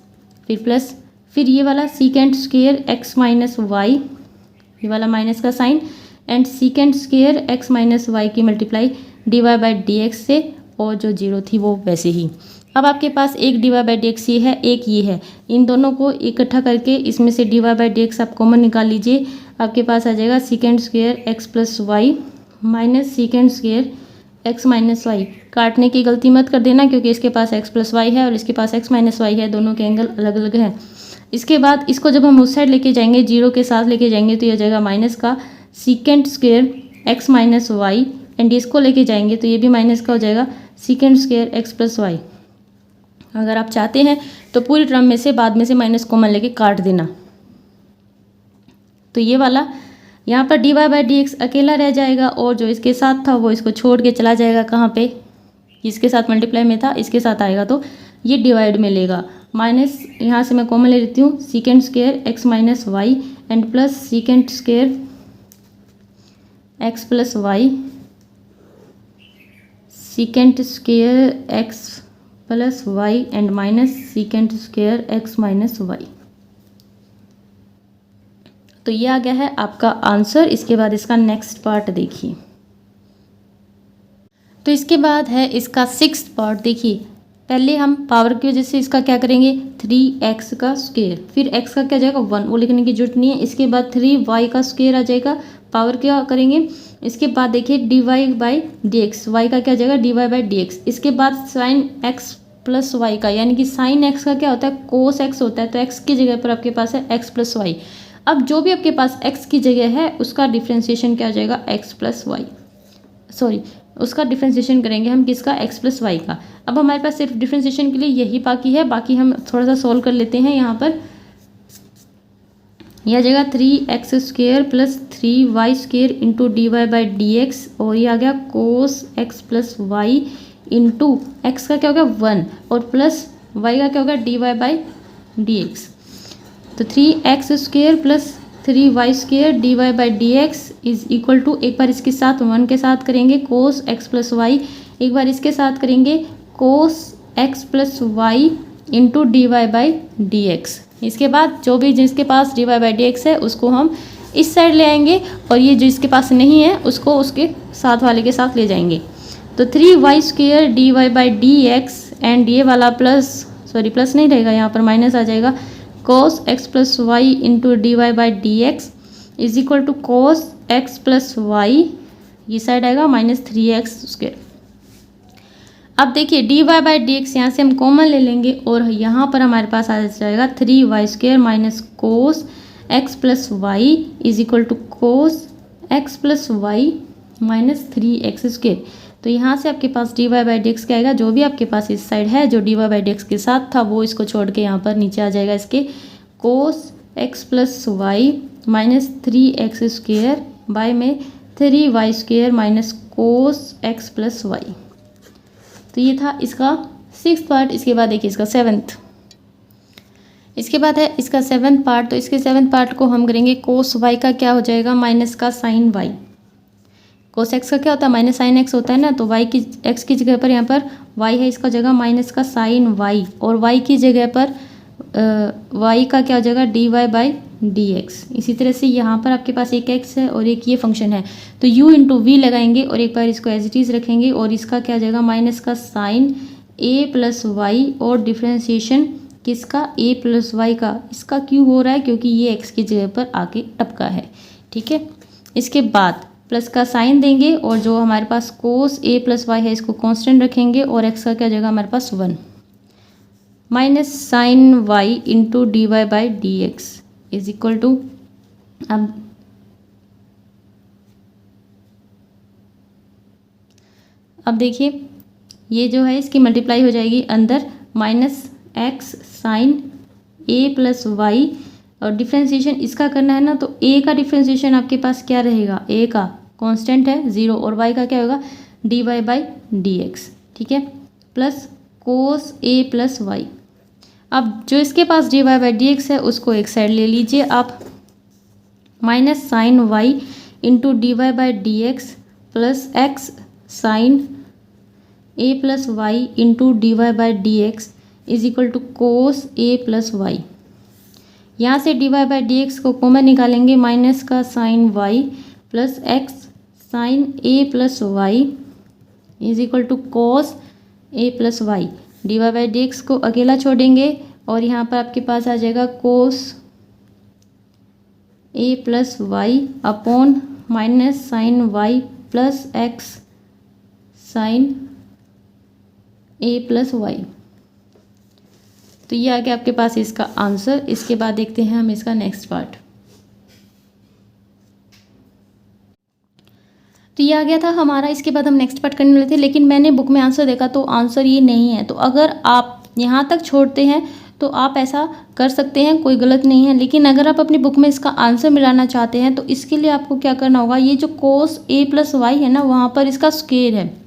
फिर प्लस, फिर ये वाला secant square x minus y, ये वाला माइनस का sign and secant square x minus y की multiply d y by d x से, और जो 0 थी वो वैसे ही। अब आपके पास एक d y by d x ये है, एक ये है, इन दोनों को इकट्ठा करके इसमें से d y by d x आप कॉमन निकाल लीजिए। आपके पास आ जाएगा secant square x plus y minus secant square x minus y. काटने की गलती मत कर देना क्योंकि इसके पास x प्लस वाई है और इसके पास x माइनस वाई है, दोनों के एंगल अलग अलग हैं। इसके बाद इसको जब हम उस साइड लेके जाएंगे, 0 के साथ लेके जाएंगे तो ये आ जाएगा माइनस का secant square x minus y, and इसको लेके जाएंगे तो ये भी माइनस का हो जाएगा secant square x plus y. अगर आप चाहते हैं तो पूरी टर्म में से बाद में से माइनस कॉमन लेके काट देना। तो ये वाला यहाँ पर d y by d x अकेला रह जाएगा और जो इसके साथ था वो इसको छोड़ के चला जाएगा, कहाँ पे, इसके साथ मल्टीप्लाई में था, इसके साथ आएगा तो ये डिवाइड में लेगा। माइनस यहाँ से मैं कॉमन ले लेती हूँ, secant square x minus y and plus secant square x plus y, secant square x plus y and minus secant square x minus y. तो ये आ गया है आपका आंसर। इसके बाद इसका नेक्स्ट पार्ट देखिए। तो इसके बाद है इसका 6th पार्ट। देखिए पहले हम पावर की वजह से इसका क्या करेंगे, 3x का स्क्वायर, फिर x का क्या जाएगा 1, वो लिखने की जरूरत नहीं है। इसके बाद 3y का स्क्वायर आ जाएगा, पावर क्या करेंगे। इसके बाद देखिए d y by d x, y का क्या जाएगा d y by d x. इसके बाद साइन x प्लस वाई का, यानी कि साइन x का क्या होता है कोस x होता है, तो x की जगह पर आपके पास है x प्लस वाई। अब जो भी आपके पास x की जगह है उसका डिफ्रेंशिएशन क्या हो जाएगा x प्लस वाई, सॉरी उसका डिफ्रेंशिएशन करेंगे हम किसका, x प्लस वाई का। अब हमारे पास सिर्फ डिफ्रेंशिएशन के लिए यही बाकी है, बाकी हम थोड़ा सा सॉल्व कर लेते हैं। यहाँ पर यह आ जाएगा 3x square plus 3y square into d y by d x, और ये आ गया cos x plus y into x का क्या हो गया 1 और प्लस y का क्या होगा d y by d x. तो 3x square plus 3y square d y by d x is equal to, एक बार इसके साथ 1 के साथ करेंगे कोस x प्लस वाई, एक बार इसके साथ करेंगे cos x plus y into d y by d x. इसके बाद जो भी जिसके पास d y by d x है उसको हम इस साइड ले आएंगे और ये जो इसके पास नहीं है उसको उसके साथ वाले के साथ ले जाएंगे। तो 3y square d y by d x and ये वाला प्लस, सॉरी प्लस नहीं रहेगा यहाँ पर माइनस आ जाएगा, cos x plus y into d y by d x is equal to cos x plus y, ये साइड आएगा माइनस 3x स्क्वायर। अब देखिए d y by d x यहाँ से हम कॉमन ले लेंगे और यहाँ पर हमारे पास आ जाएगा 3y square minus cos x plus y is equal to cos x plus y minus 3x square. तो यहाँ से आपके पास d y by d x क्या आएगा, जो भी आपके पास इस साइड है जो d y by d x के साथ था वो इसको छोड़ के यहाँ पर नीचे आ जाएगा इसके cos x plus y minus 3x² by में 3y² minus cos x plus y. तो ये था इसका 6th पार्ट। इसके बाद देखिए इसका 7th। इसके बाद है इसका 7th पार्ट। तो इसके 7th पार्ट को हम करेंगे कोस वाई का क्या हो जाएगा, माइनस का साइन वाई। कोस एक्स का क्या होता है, माइनस साइन एक्स होता है ना। तो वाई की एक्स की जगह पर यहाँ पर वाई है, इसका जगह माइनस का साइन वाई, और वाई की जगह पर वाई का क्या हो जाएगा, d y by d x. इसी तरह से यहाँ पर आपके पास एक एक्स है और एक ये फंक्शन है, तो u इंटू वी लगाएंगे और एक बार इसको एज इट इज़ रखेंगे, और इसका क्या हो जाएगा, माइनस का साइन a प्लस वाई, और डिफ्रेंशिएशन किसका, a प्लस वाई का। इसका क्यों हो रहा है, क्योंकि ये x की जगह पर आके टपका है। ठीक है, इसके बाद प्लस का साइन देंगे, और जो हमारे पास कोस a प्लस वाई है इसको कांस्टेंट रखेंगे, और x का क्या हो जाएगा हमारे पास 1 minus sine y into d y by d x is equal to, अब देखिए ये जो है इसकी मल्टीप्लाई हो जाएगी अंदर, minus x sine a plus y, और डिफ्रेंशिएशन इसका करना है ना, तो a का डिफ्रेंशिएशन आपके पास क्या रहेगा, a का कांस्टेंट है 0, और y का क्या होगा, d y by d x. ठीक है, plus cos a plus y. अब जो इसके पास d y by d x है उसको एक साइड ले लीजिए आप, minus sine y into d y by d x plus x sine a plus y into d y by d x is equal to cos a plus y. यहाँ से d y by d x को common निकालेंगे, minus का sine y plus x sine a plus y is equal to cos a plus y. D y by d x को अकेला छोड़ेंगे, और यहाँ पर आपके पास आ जाएगा cos a plus y upon minus sine y plus x sine a plus y. तो ये आ गया आपके पास इसका आंसर। इसके बाद देखते हैं हम इसका नेक्स्ट पार्ट। तो ये आ गया था हमारा। इसके बाद हम नेक्स्ट पार्ट करने वाले थे, लेकिन मैंने बुक में आंसर देखा तो आंसर ये नहीं है। तो अगर आप यहाँ तक छोड़ते हैं तो आप ऐसा कर सकते हैं, कोई गलत नहीं है। लेकिन अगर आप अपनी बुक में इसका आंसर मिलाना चाहते हैं तो इसके लिए आपको क्या करना होगा, ये जो कोस a प्लस वाई है ना, वहाँ पर इसका स्क्वायर है।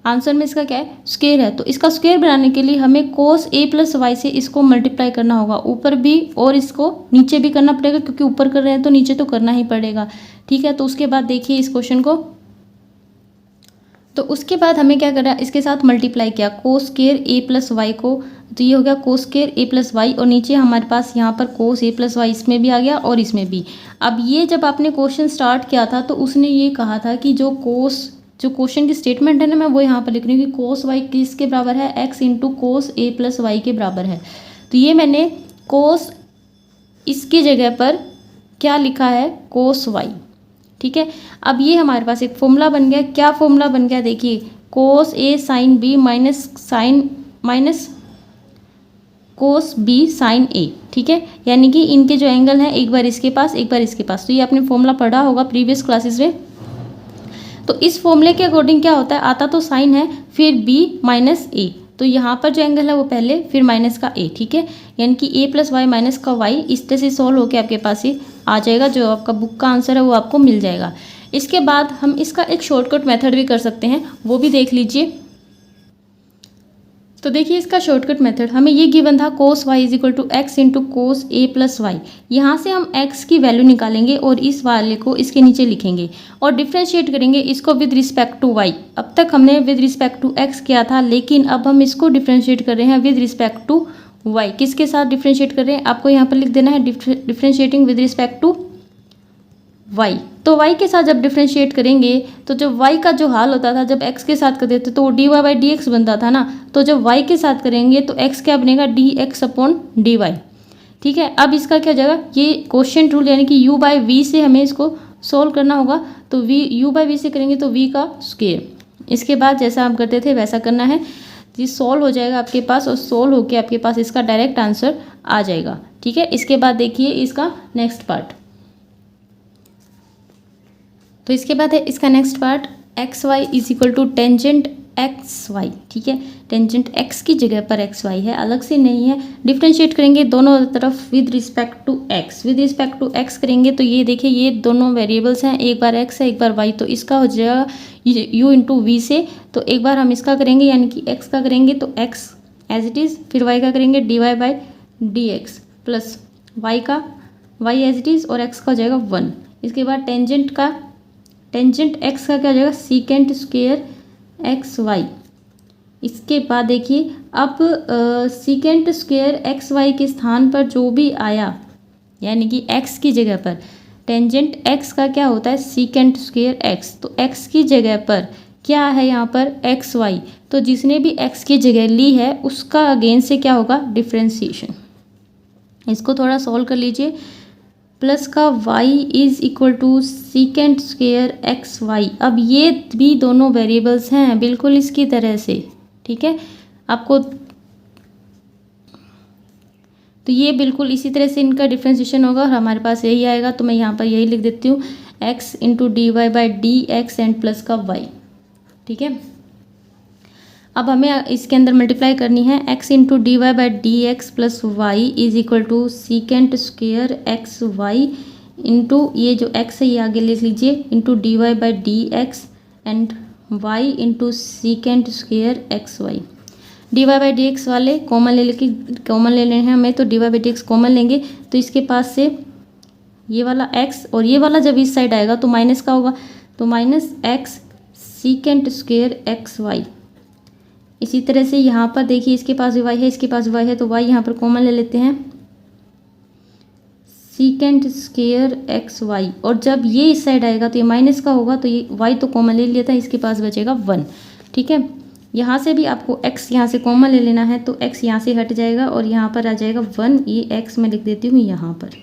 आंसर में इसका क्या है, स्क्वायर है। तो इसका स्क्वायर बनाने के लिए हमें कोस a प्लस वाई से इसको मल्टीप्लाई करना होगा, ऊपर भी और इसको नीचे भी करना पड़ेगा, क्योंकि ऊपर कर रहे हैं तो नीचे तो करना ही पड़ेगा। ठीक है, तो उसके बाद देखिए इस क्वेश्चन को, तो उसके बाद हमें क्या करना है, इसके साथ मल्टीप्लाई किया cos square a plus y को, तो ये हो गया cos square a plus y, और नीचे हमारे पास यहाँ पर कोस a प्लस वाई इसमें भी आ गया और इसमें भी। अब ये जब आपने क्वेश्चन स्टार्ट किया था तो उसने ये कहा था कि जो क्वेश्चन की स्टेटमेंट है ना, मैं वो यहाँ पर लिख रही हूँ कि कोस वाई किसके बराबर है, x into cos a plus y के बराबर है। तो ये मैंने कोस इसकी जगह पर क्या लिखा है, कोस वाई। ठीक है, अब ये हमारे पास एक फॉर्मूला बन गया। क्या फॉर्मूला बन गया, देखिए cos a sine b minus cos b sine a। ठीक है, यानी कि इनके जो एंगल हैं एक बार इसके पास एक बार इसके पास। तो ये आपने फॉर्मूला पढ़ा होगा प्रीवियस क्लासेस में। तो इस फॉर्मूले के अकॉर्डिंग क्या होता है, आता तो साइन है फिर b माइनस a, तो यहाँ पर जो एंगल है वो पहले फिर माइनस का a। ठीक है, यानी कि a प्लस वाई माइनस का y इस तरह से सॉल्व होकर आपके पास ये आ जाएगा। जो आपका बुक का आंसर है वो आपको मिल जाएगा। इसके बाद हम इसका एक शॉर्टकट मेथड भी कर सकते हैं, वो भी देख लीजिए। तो देखिए इसका शॉर्टकट मेथड, हमें ये गिवन था cos y is equal to x into cos a plus y. यहाँ से हम x की वैल्यू निकालेंगे और इस वाले को इसके नीचे लिखेंगे और डिफ्रेंशिएट करेंगे इसको विद रिस्पेक्ट टू y। अब तक हमने विद रिस्पेक्ट टू x किया था, लेकिन अब हम इसको डिफ्रेंशिएट कर रहे हैं विद रिस्पेक्ट टू y। किसके साथ डिफ्रेंशिएट कर रहे हैं, आपको यहाँ पर लिख देना है differentiating with respect to y। तो y के साथ जब डिफ्रेंशिएट करेंगे तो जब y का जो हाल होता था जब x के साथ करते थे तो वो d y by d x बनता था ना। तो जब y के साथ करेंगे तो x क्या बनेगा, d x upon d y. ठीक है, अब इसका क्या हो जाएगा, ये क्वेश्चन रूल यानी कि u बाई वी से हमें इसको सोल्व करना होगा। तो u बाई वी से करेंगे तो v का स्क्वायर। इसके बाद जैसा हम करते थे वैसा करना है, ये सॉल्व हो जाएगा आपके पास, और सॉल्व होकर आपके पास इसका डायरेक्ट आंसर आ जाएगा। ठीक है, इसके बाद देखिए इसका नेक्स्ट पार्ट। तो इसके बाद है इसका next part, x y is equal to tangent x y, ठीक है। टेंजेंट एक्स की जगह पर एक्स वाई है, अलग से नहीं है। डिफ्रेंशिएट करेंगे दोनों तरफ with respect to x. With respect to x करेंगे तो ये देखिए ये दोनों वेरिएबल्स हैं, एक बार एक्स है एक बार वाई, तो इसका हो जाएगा यू इंटू वी से। तो एक बार हम इसका करेंगे यानी कि एक्स का करेंगे तो एक्स एज इट इज़, फिर वाई का करेंगे d y by d x plus y का वाई एज इट इज़ और एक्स का हो जाएगा 1। इसके बाद टेंजेंट एक्स का क्या हो जाएगा सीकेंट स्क्वायर एक्स वाई। इसके बाद देखिए अब सीकेंट स्क्वायर एक्स वाई के स्थान पर जो भी आया यानी कि एक्स की जगह पर टेंजेंट एक्स का क्या होता है सीकेंट स्क्वायर एक्स, तो एक्स की जगह पर क्या है यहाँ पर एक्स वाई, तो जिसने भी एक्स की जगह ली है उसका अगेन से क्या होगा डिफ्रेंसिएशन। इसको थोड़ा सॉल्व कर लीजिए। प्लस का y is equal to secant square x y. अब ये भी दोनों वेरिएबल्स हैं बिल्कुल इसकी तरह से, ठीक है। आपको तो ये बिल्कुल इसी तरह से इनका डिफ्रेंसिएशन होगा और हमारे पास यही आएगा, तो मैं यहाँ पर यही लिख देती हूँ x into d y by d x and plus का y, ठीक है। अब हमें इसके अंदर मल्टीप्लाई करनी है x into d y by d x plus y is equal to secant square x y into ये जो x है ये आगे लिख लीजिए into d y by d x and y into secant square x y. D y by d x वाले common ले लेने हैं हमें, तो d y by d x common लेंगे तो इसके पास से ये वाला x और ये वाला जब इस साइड आएगा तो माइनस का होगा, तो minus x secant square x y. इसी तरह से यहाँ पर देखिए इसके पास भी y है इसके पास y है, तो y यहाँ पर कॉमन ले लेते हैं सीकेंट स्क्वायर एक्स वाई, और जब ये इस साइड आएगा तो ये माइनस का होगा, तो ये y तो कॉमन ले लिया था, इसके पास बचेगा 1, ठीक है। यहाँ से भी आपको x यहाँ से कॉमन ले लेना है, तो x यहाँ से हट जाएगा और यहाँ पर आ जाएगा 1, ये x मैं लिख देती हूँ यहाँ पर।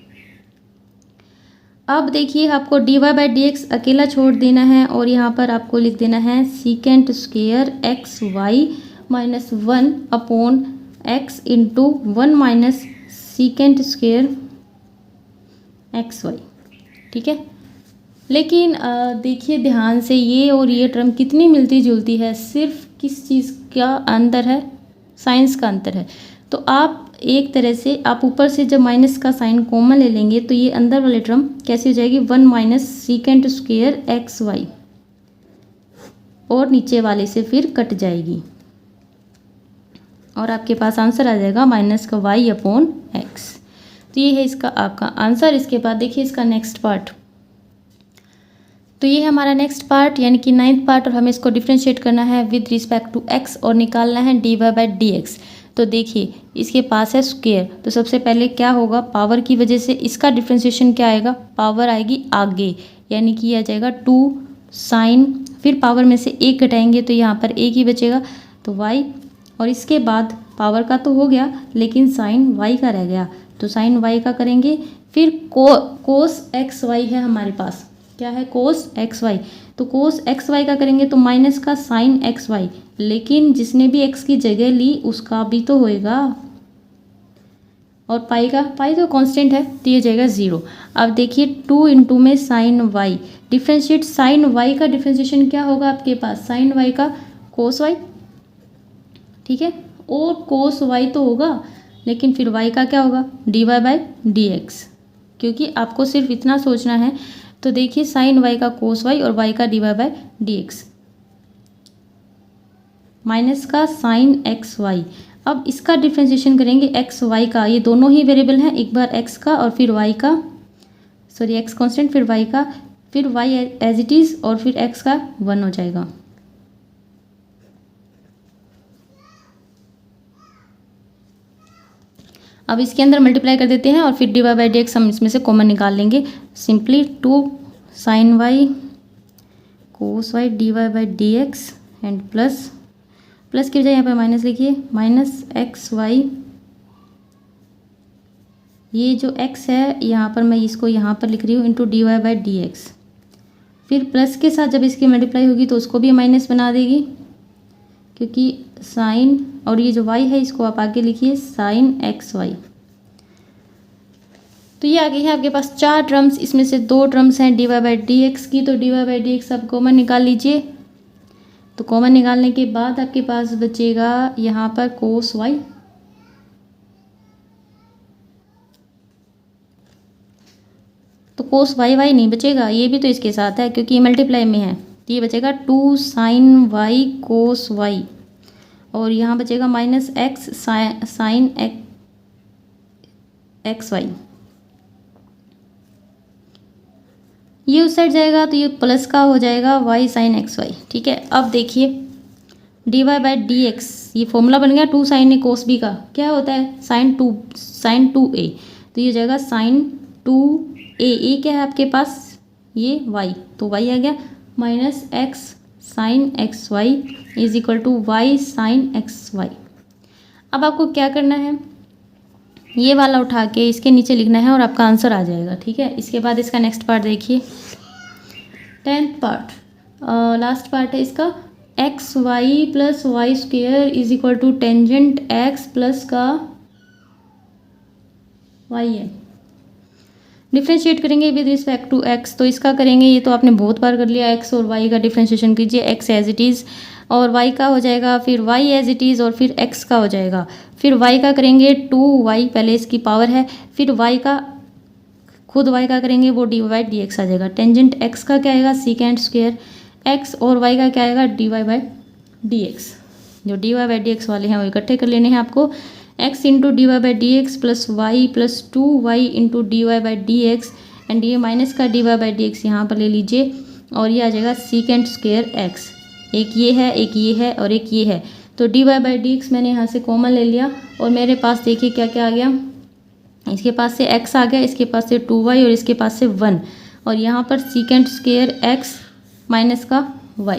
अब देखिए आपको d y by d x अकेला छोड़ देना है और यहाँ पर आपको लिख देना है secant square x y minus 1 upon x into 1 minus secant square x y, ठीक है। लेकिन देखिए ध्यान से ये और ये टर्म कितनी मिलती जुलती है, सिर्फ किस चीज़ का अंतर है, साइंस का अंतर है। तो आप एक तरह से आप ऊपर से जब माइनस का साइन कॉमन ले लेंगे तो ये अंदर वाली टर्म कैसी हो जाएगी 1 minus secant square x y, और नीचे वाले से फिर कट जाएगी और आपके पास आंसर आ जाएगा माइनस का y अपॉन एक्स। तो ये है इसका आपका आंसर। इसके बाद देखिए इसका नेक्स्ट पार्ट, तो ये है हमारा नेक्स्ट पार्ट यानी कि 9th पार्ट, और हमें इसको डिफ्रेंशिएट करना है विद रिस्पेक्ट टू x और निकालना है d y by d x. तो देखिए इसके पास है स्क्वायर, तो सबसे पहले क्या होगा पावर की वजह से इसका डिफ्रेंशिएशन क्या आएगा, पावर आएगी आगे यानी कि आ जाएगा 2 साइन, फिर पावर में से 1 घटाएंगे तो यहाँ पर 1 ही बचेगा तो y, और इसके बाद पावर का तो हो गया लेकिन साइन y का रह गया, तो साइन y का करेंगे, फिर कोस एक्स वाई है हमारे पास, क्या है कोस एक्स वाई, तो कोस एक्स वाई का करेंगे तो माइनस का साइन एक्स वाई, लेकिन जिसने भी x की जगह ली उसका भी तो होएगा, और पाई तो कांस्टेंट है तो ये जाएगा 0। अब देखिए 2 इंटू में sine y, differentiate sine y का डिफ्रेंशिएशन क्या होगा आपके पास, साइन y का कोस y, ठीक है, और कोस y तो होगा लेकिन फिर y का क्या होगा d y by d x, क्योंकि आपको सिर्फ इतना सोचना है। तो देखिए साइन y का कोस y और y का d y by d x minus का साइन एक्स वाई। अब इसका डिफ्रेंशिएशन करेंगे एक्स वाई का, ये दोनों ही वेरिएबल हैं, एक बार x का और फिर y का, सॉरी x कांस्टेंट फिर y का, फिर y एज इट इज़ और फिर x का 1 हो जाएगा। अब इसके अंदर मल्टीप्लाई कर देते हैं और फिर d y by d x हम इसमें से कॉमन निकाल लेंगे, simply 2 sine y cos y d y by d x and plus की बजाय यहाँ पर माइनस लिखिए, माइनस एक्स वाई, ये जो x है यहाँ पर मैं इसको यहाँ पर लिख रही हूँ into d y by d x, फिर प्लस के साथ जब इसकी मल्टीप्लाई होगी तो उसको भी माइनस बना देगी, क्योंकि साइन और ये जो y है इसको आप आगे लिखिए साइन एक्स वाई। तो ये आगे है आपके पास 4 टर्म्स, इसमें से 2 टर्म्स हैं d y by d x की, तो d y by d x आप कॉमन निकाल लीजिए, तो कॉमन निकालने के बाद आपके पास बचेगा यहाँ पर कोस वाई, तो कोस वाई वाई नहीं बचेगा, ये भी तो इसके साथ है क्योंकि ये मल्टीप्लाई में है। तो ये बचेगा 2 साइन वाई कोस वाई, और यहाँ बचेगा minus x sine x y. ये उस साइड जाएगा तो ये प्लस का हो जाएगा वाई साइन एक्स वाई। ठीक है, अब देखिए d y by d x, ये फॉर्मूला बन गया 2 साइन ए कोस बी का, क्या होता है साइन 2 ए, तो ये जाएगा साइन 2 ए क्या है आपके पास ये वाई, तो वाई आ गया minus x sine x y is equal to y sine x y. अब आपको क्या करना है, ये वाला उठा के इसके नीचे लिखना है और आपका आंसर आ जाएगा। ठीक है, इसके बाद इसका नेक्स्ट पार्ट देखिए, 10th पार्ट, लास्ट पार्ट है इसका, x y plus y square is equal to tangent x plus का वाई है। डिफ्रेंशिएट करेंगे विद रिस्पेक्ट टू एक्स, तो इसका करेंगे, ये तो आपने बहुत बार कर लिया, एक्स और वाई का डिफ्रेंशिएशन कीजिए, एक्स एज इट इज़ और वाई का हो जाएगा, फिर वाई एज इट इज़ और फिर एक्स का हो जाएगा, फिर वाई का करेंगे 2y, पहले इसकी पावर है, फिर वाई का खुद वाई का करेंगे वो डी वाई डी एक्स आ जाएगा। टेंजेंट एक्स का क्या आएगा सीकेंड स्क्वायर एक्स, और वाई का क्या आएगा d y by d x. जो d y by d x वाले हैं वो इकट्ठे कर लेने हैं आपको, x into d y by d x plus y plus 2y into d y by d x, and ये माइनस का d y by d x यहाँ पर ले लीजिए, और ये आ जाएगा सीकेंड स्क्वायर एक्स। एक ये है, एक ये है और एक ये है, तो d y by d x मैंने यहाँ से कॉमन ले लिया, और मेरे पास देखिए क्या क्या आ गया, इसके पास से x आ गया, इसके पास से 2y और इसके पास से 1, और यहाँ पर सीकेंड स्क्वायर x माइनस का y,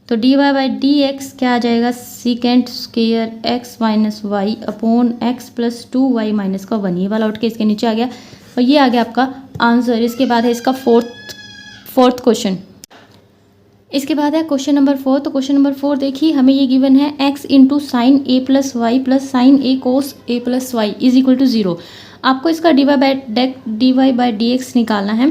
तो d y by d x क्या आ जाएगा secant square x minus y upon x plus 2y minus का 1, ये वाला उठ के इसके नीचे आ गया, और ये आ गया आपका आंसर। इसके बाद है इसका फोर्थ क्वेश्चन, इसके बाद है क्वेश्चन नंबर 4। तो क्वेश्चन नंबर 4 देखिए, हमें ये गिवन है x into sine a plus y plus sine a cos a plus y is equal to 0। आपको इसका d y by d x निकालना है,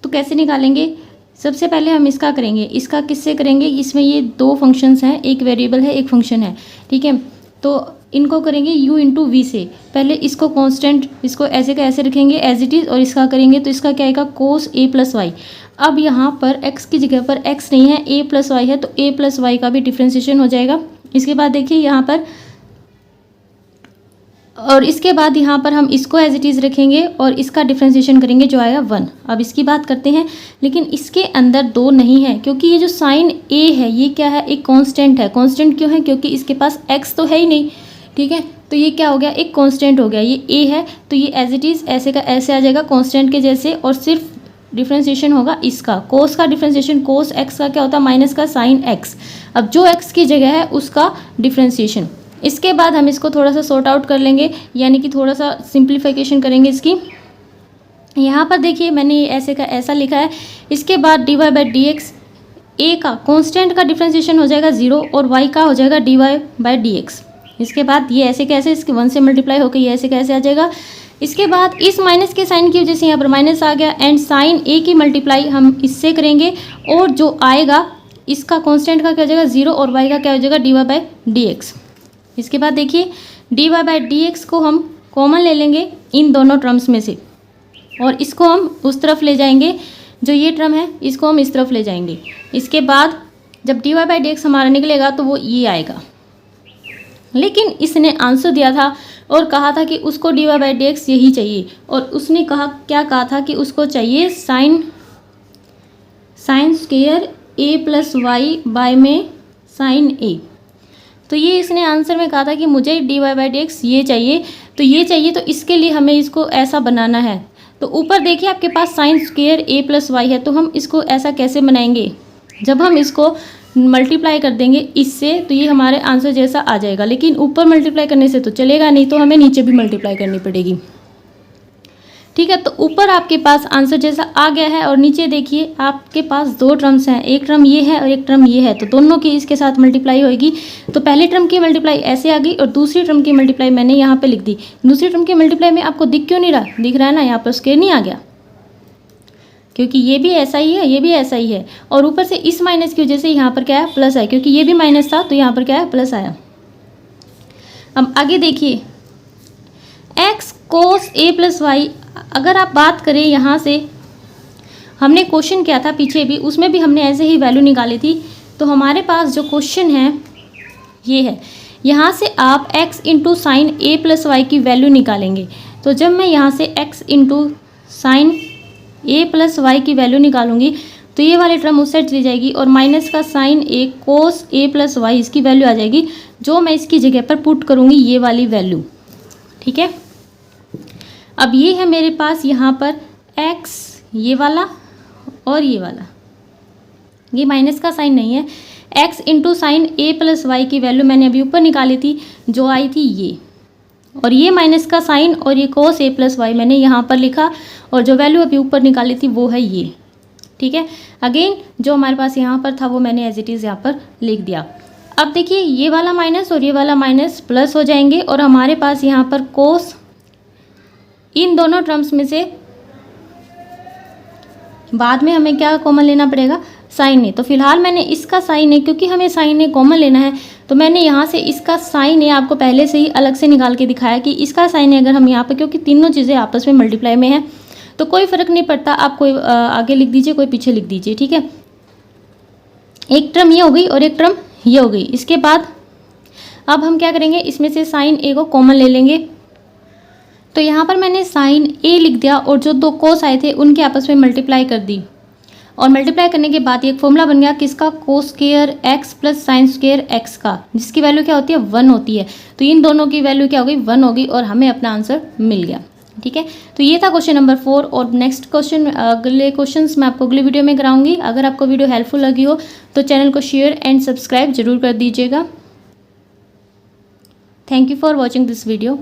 तो कैसे निकालेंगे, सबसे पहले हम इसका करेंगे, इसका किससे करेंगे, इसमें ये दो फंक्शंस हैं, एक वेरिएबल है एक फंक्शन है। ठीक है, तो इनको करेंगे u इंटू वी से, पहले इसको कांस्टेंट, इसको ऐसे का ऐसे रखेंगे एज इट इज़, और इसका करेंगे तो इसका क्या आएगा कोस ए प्लस वाई। अब यहाँ पर x की जगह पर x नहीं है, a प्लस वाई है, तो a प्लस वाई का भी डिफ्रेंशिएशन हो जाएगा। इसके बाद देखिए यहाँ पर, और इसके बाद यहाँ पर हम इसको एज इट इज़ रखेंगे और इसका डिफ्रेंशिएशन करेंगे जो आएगा 1। अब इसकी बात करते हैं, लेकिन इसके अंदर 2 नहीं है, क्योंकि ये जो साइन a है ये क्या है, एक कांस्टेंट है। कांस्टेंट क्यों है, क्योंकि इसके पास x तो है ही नहीं। ठीक है, तो ये क्या हो गया, एक कांस्टेंट हो गया, ये a है, तो ये एज इट इज़ ऐसे का ऐसे आ जाएगा कांस्टेंट के जैसे, और सिर्फ डिफ्रेंशिएशन होगा इसका, कोस का डिफ्रेंशिएशन, कोस x का क्या होता है माइनस का साइन x। अब जो x की जगह है उसका डिफ्रेंशिएशन। इसके बाद हम इसको थोड़ा सा सॉर्ट आउट कर लेंगे, यानी कि थोड़ा सा सिंप्लीफिकेशन करेंगे इसकी। यहाँ पर देखिए मैंने ऐसे का ऐसा लिखा है, इसके बाद d y by d x, A का कांस्टेंट का डिफ्रेंशिएशन हो जाएगा 0 और y का हो जाएगा d y by d x. इसके बाद ये ऐसे कैसे, इसके 1 से मल्टीप्लाई होकर ये ऐसे कैसे आ जाएगा। इसके बाद इस माइनस के साइन की वजह से यहाँ पर माइनस आ गया, एंड साइन ए की मल्टीप्लाई हम इससे करेंगे, और जो आएगा इसका कांस्टेंट का क्या हो जाएगा 0 और y का क्या हो जाएगा d y by d x. इसके बाद देखिए d y by d x को हम कॉमन ले लेंगे इन दोनों टर्म्स में से, और इसको हम उस तरफ ले जाएंगे, जो ये टर्म है इसको हम इस तरफ ले जाएंगे। इसके बाद जब d y by d x हमारा निकलेगा तो वो ये आएगा, लेकिन इसने आंसर दिया था और कहा था कि उसको d y by d x यही चाहिए, और उसने क्या कहा था कि उसको चाहिए sine square a plus y by में साइन ए। तो ये इसने आंसर में कहा था कि मुझे d y by d x ये चाहिए, तो ये चाहिए, तो इसके लिए हमें इसको ऐसा बनाना है। तो ऊपर देखिए आपके पास sign square a plus y है, तो हम इसको ऐसा कैसे बनाएंगे, जब हम इसको मल्टीप्लाई कर देंगे इससे तो ये हमारे आंसर जैसा आ जाएगा, लेकिन ऊपर मल्टीप्लाई करने से तो चलेगा नहीं, तो हमें नीचे भी मल्टीप्लाई करनी पड़ेगी। ठीक है, तो ऊपर आपके पास आंसर जैसा आ गया है, और नीचे देखिए आपके पास 2 टर्म्स हैं, एक टर्म ये है और एक टर्म ये है, तो दोनों की इसके साथ मल्टीप्लाई होगी। तो पहले टर्म की मल्टीप्लाई ऐसे आ गई और दूसरी टर्म की मल्टीप्लाई मैंने यहाँ पे लिख दी। दूसरी टर्म की मल्टीप्लाई में आपको दिख क्यों नहीं रहा, दिख रहा है ना, यहाँ पर स्क्वायर नहीं आ गया। क्योंकि ये भी ऐसा ही है, ये भी ऐसा ही है, और ऊपर से इस माइनस की वजह से यहाँ पर क्या है, प्लस है, क्योंकि ये भी माइनस था तो यहाँ पर क्या है, प्लस आया। अब आगे देखिए, x cos a plus y, अगर आप बात करें यहाँ से, हमने क्वेश्चन किया था पीछे भी, उसमें भी हमने ऐसे ही वैल्यू निकाली थी। तो हमारे पास जो क्वेश्चन है ये है, यहाँ से आप x into sine a plus y की वैल्यू निकालेंगे। तो जब मैं यहाँ से x into sine a plus y की वैल्यू निकालूंगी तो ये वाली टर्म उस साइड चली जाएगी और माइनस का sign a cos a plus Y इसकी वैल्यू आ जाएगी, जो मैं इसकी जगह पर पुट करूँगी ये वाली वैल्यू। ठीक है, अब ये है मेरे पास यहाँ पर x, ये वाला और ये वाला, ये माइनस का साइन नहीं है। x into sine a plus y की वैल्यू मैंने अभी ऊपर निकाली थी, जो आई थी ये, और ये माइनस का साइन और ये कोस ए प्लस वाई मैंने यहाँ पर लिखा, और जो वैल्यू अभी ऊपर निकाली थी वो है ये। ठीक है, अगेन जो हमारे पास यहाँ पर था वो मैंने एज इट इज़ यहाँ पर लिख दिया। अब देखिए, ये वाला माइनस और ये वाला माइनस प्लस हो जाएंगे, और हमारे पास यहाँ पर कोस, इन दोनों टर्म्स में से बाद में हमें क्या कॉमन लेना पड़ेगा, साइन ए। तो फिलहाल मैंने इसका साइन ए, क्योंकि हमें साइन ए कॉमन लेना है, तो मैंने यहाँ से इसका साइन ए आपको पहले से ही अलग से निकाल के दिखाया कि इसका साइन ए अगर हम यहाँ पर, क्योंकि तीनों चीज़ें आपस में मल्टीप्लाई में हैं तो कोई फ़र्क नहीं पड़ता, आप कोई आगे लिख दीजिए, कोई पीछे लिख दीजिए। ठीक है, एक टर्म ये हो गई और एक टर्म ये हो गई। इसके बाद अब हम क्या करेंगे, इसमें से साइन ए को कॉमन ले लेंगे। तो यहाँ पर मैंने साइन ए लिख दिया और जो दो कोस आए थे उनके आपस में मल्टीप्लाई कर दी, और मल्टीप्लाई करने के बाद एक फॉर्मूला बन गया किसका, cos square x plus sine square x का, जिसकी वैल्यू क्या होती है, 1 होती है। तो इन दोनों की वैल्यू क्या हो गई, 1 होगी, और हमें अपना आंसर मिल गया। ठीक है, तो ये था क्वेश्चन नंबर 4, और नेक्स्ट क्वेश्चन, अगले क्वेश्चंस मैं आपको अगली वीडियो में कराऊंगी। अगर आपको वीडियो हेल्पफुल लगी हो तो चैनल को शेयर एंड सब्सक्राइब जरूर कर दीजिएगा। Thank you for watching this video.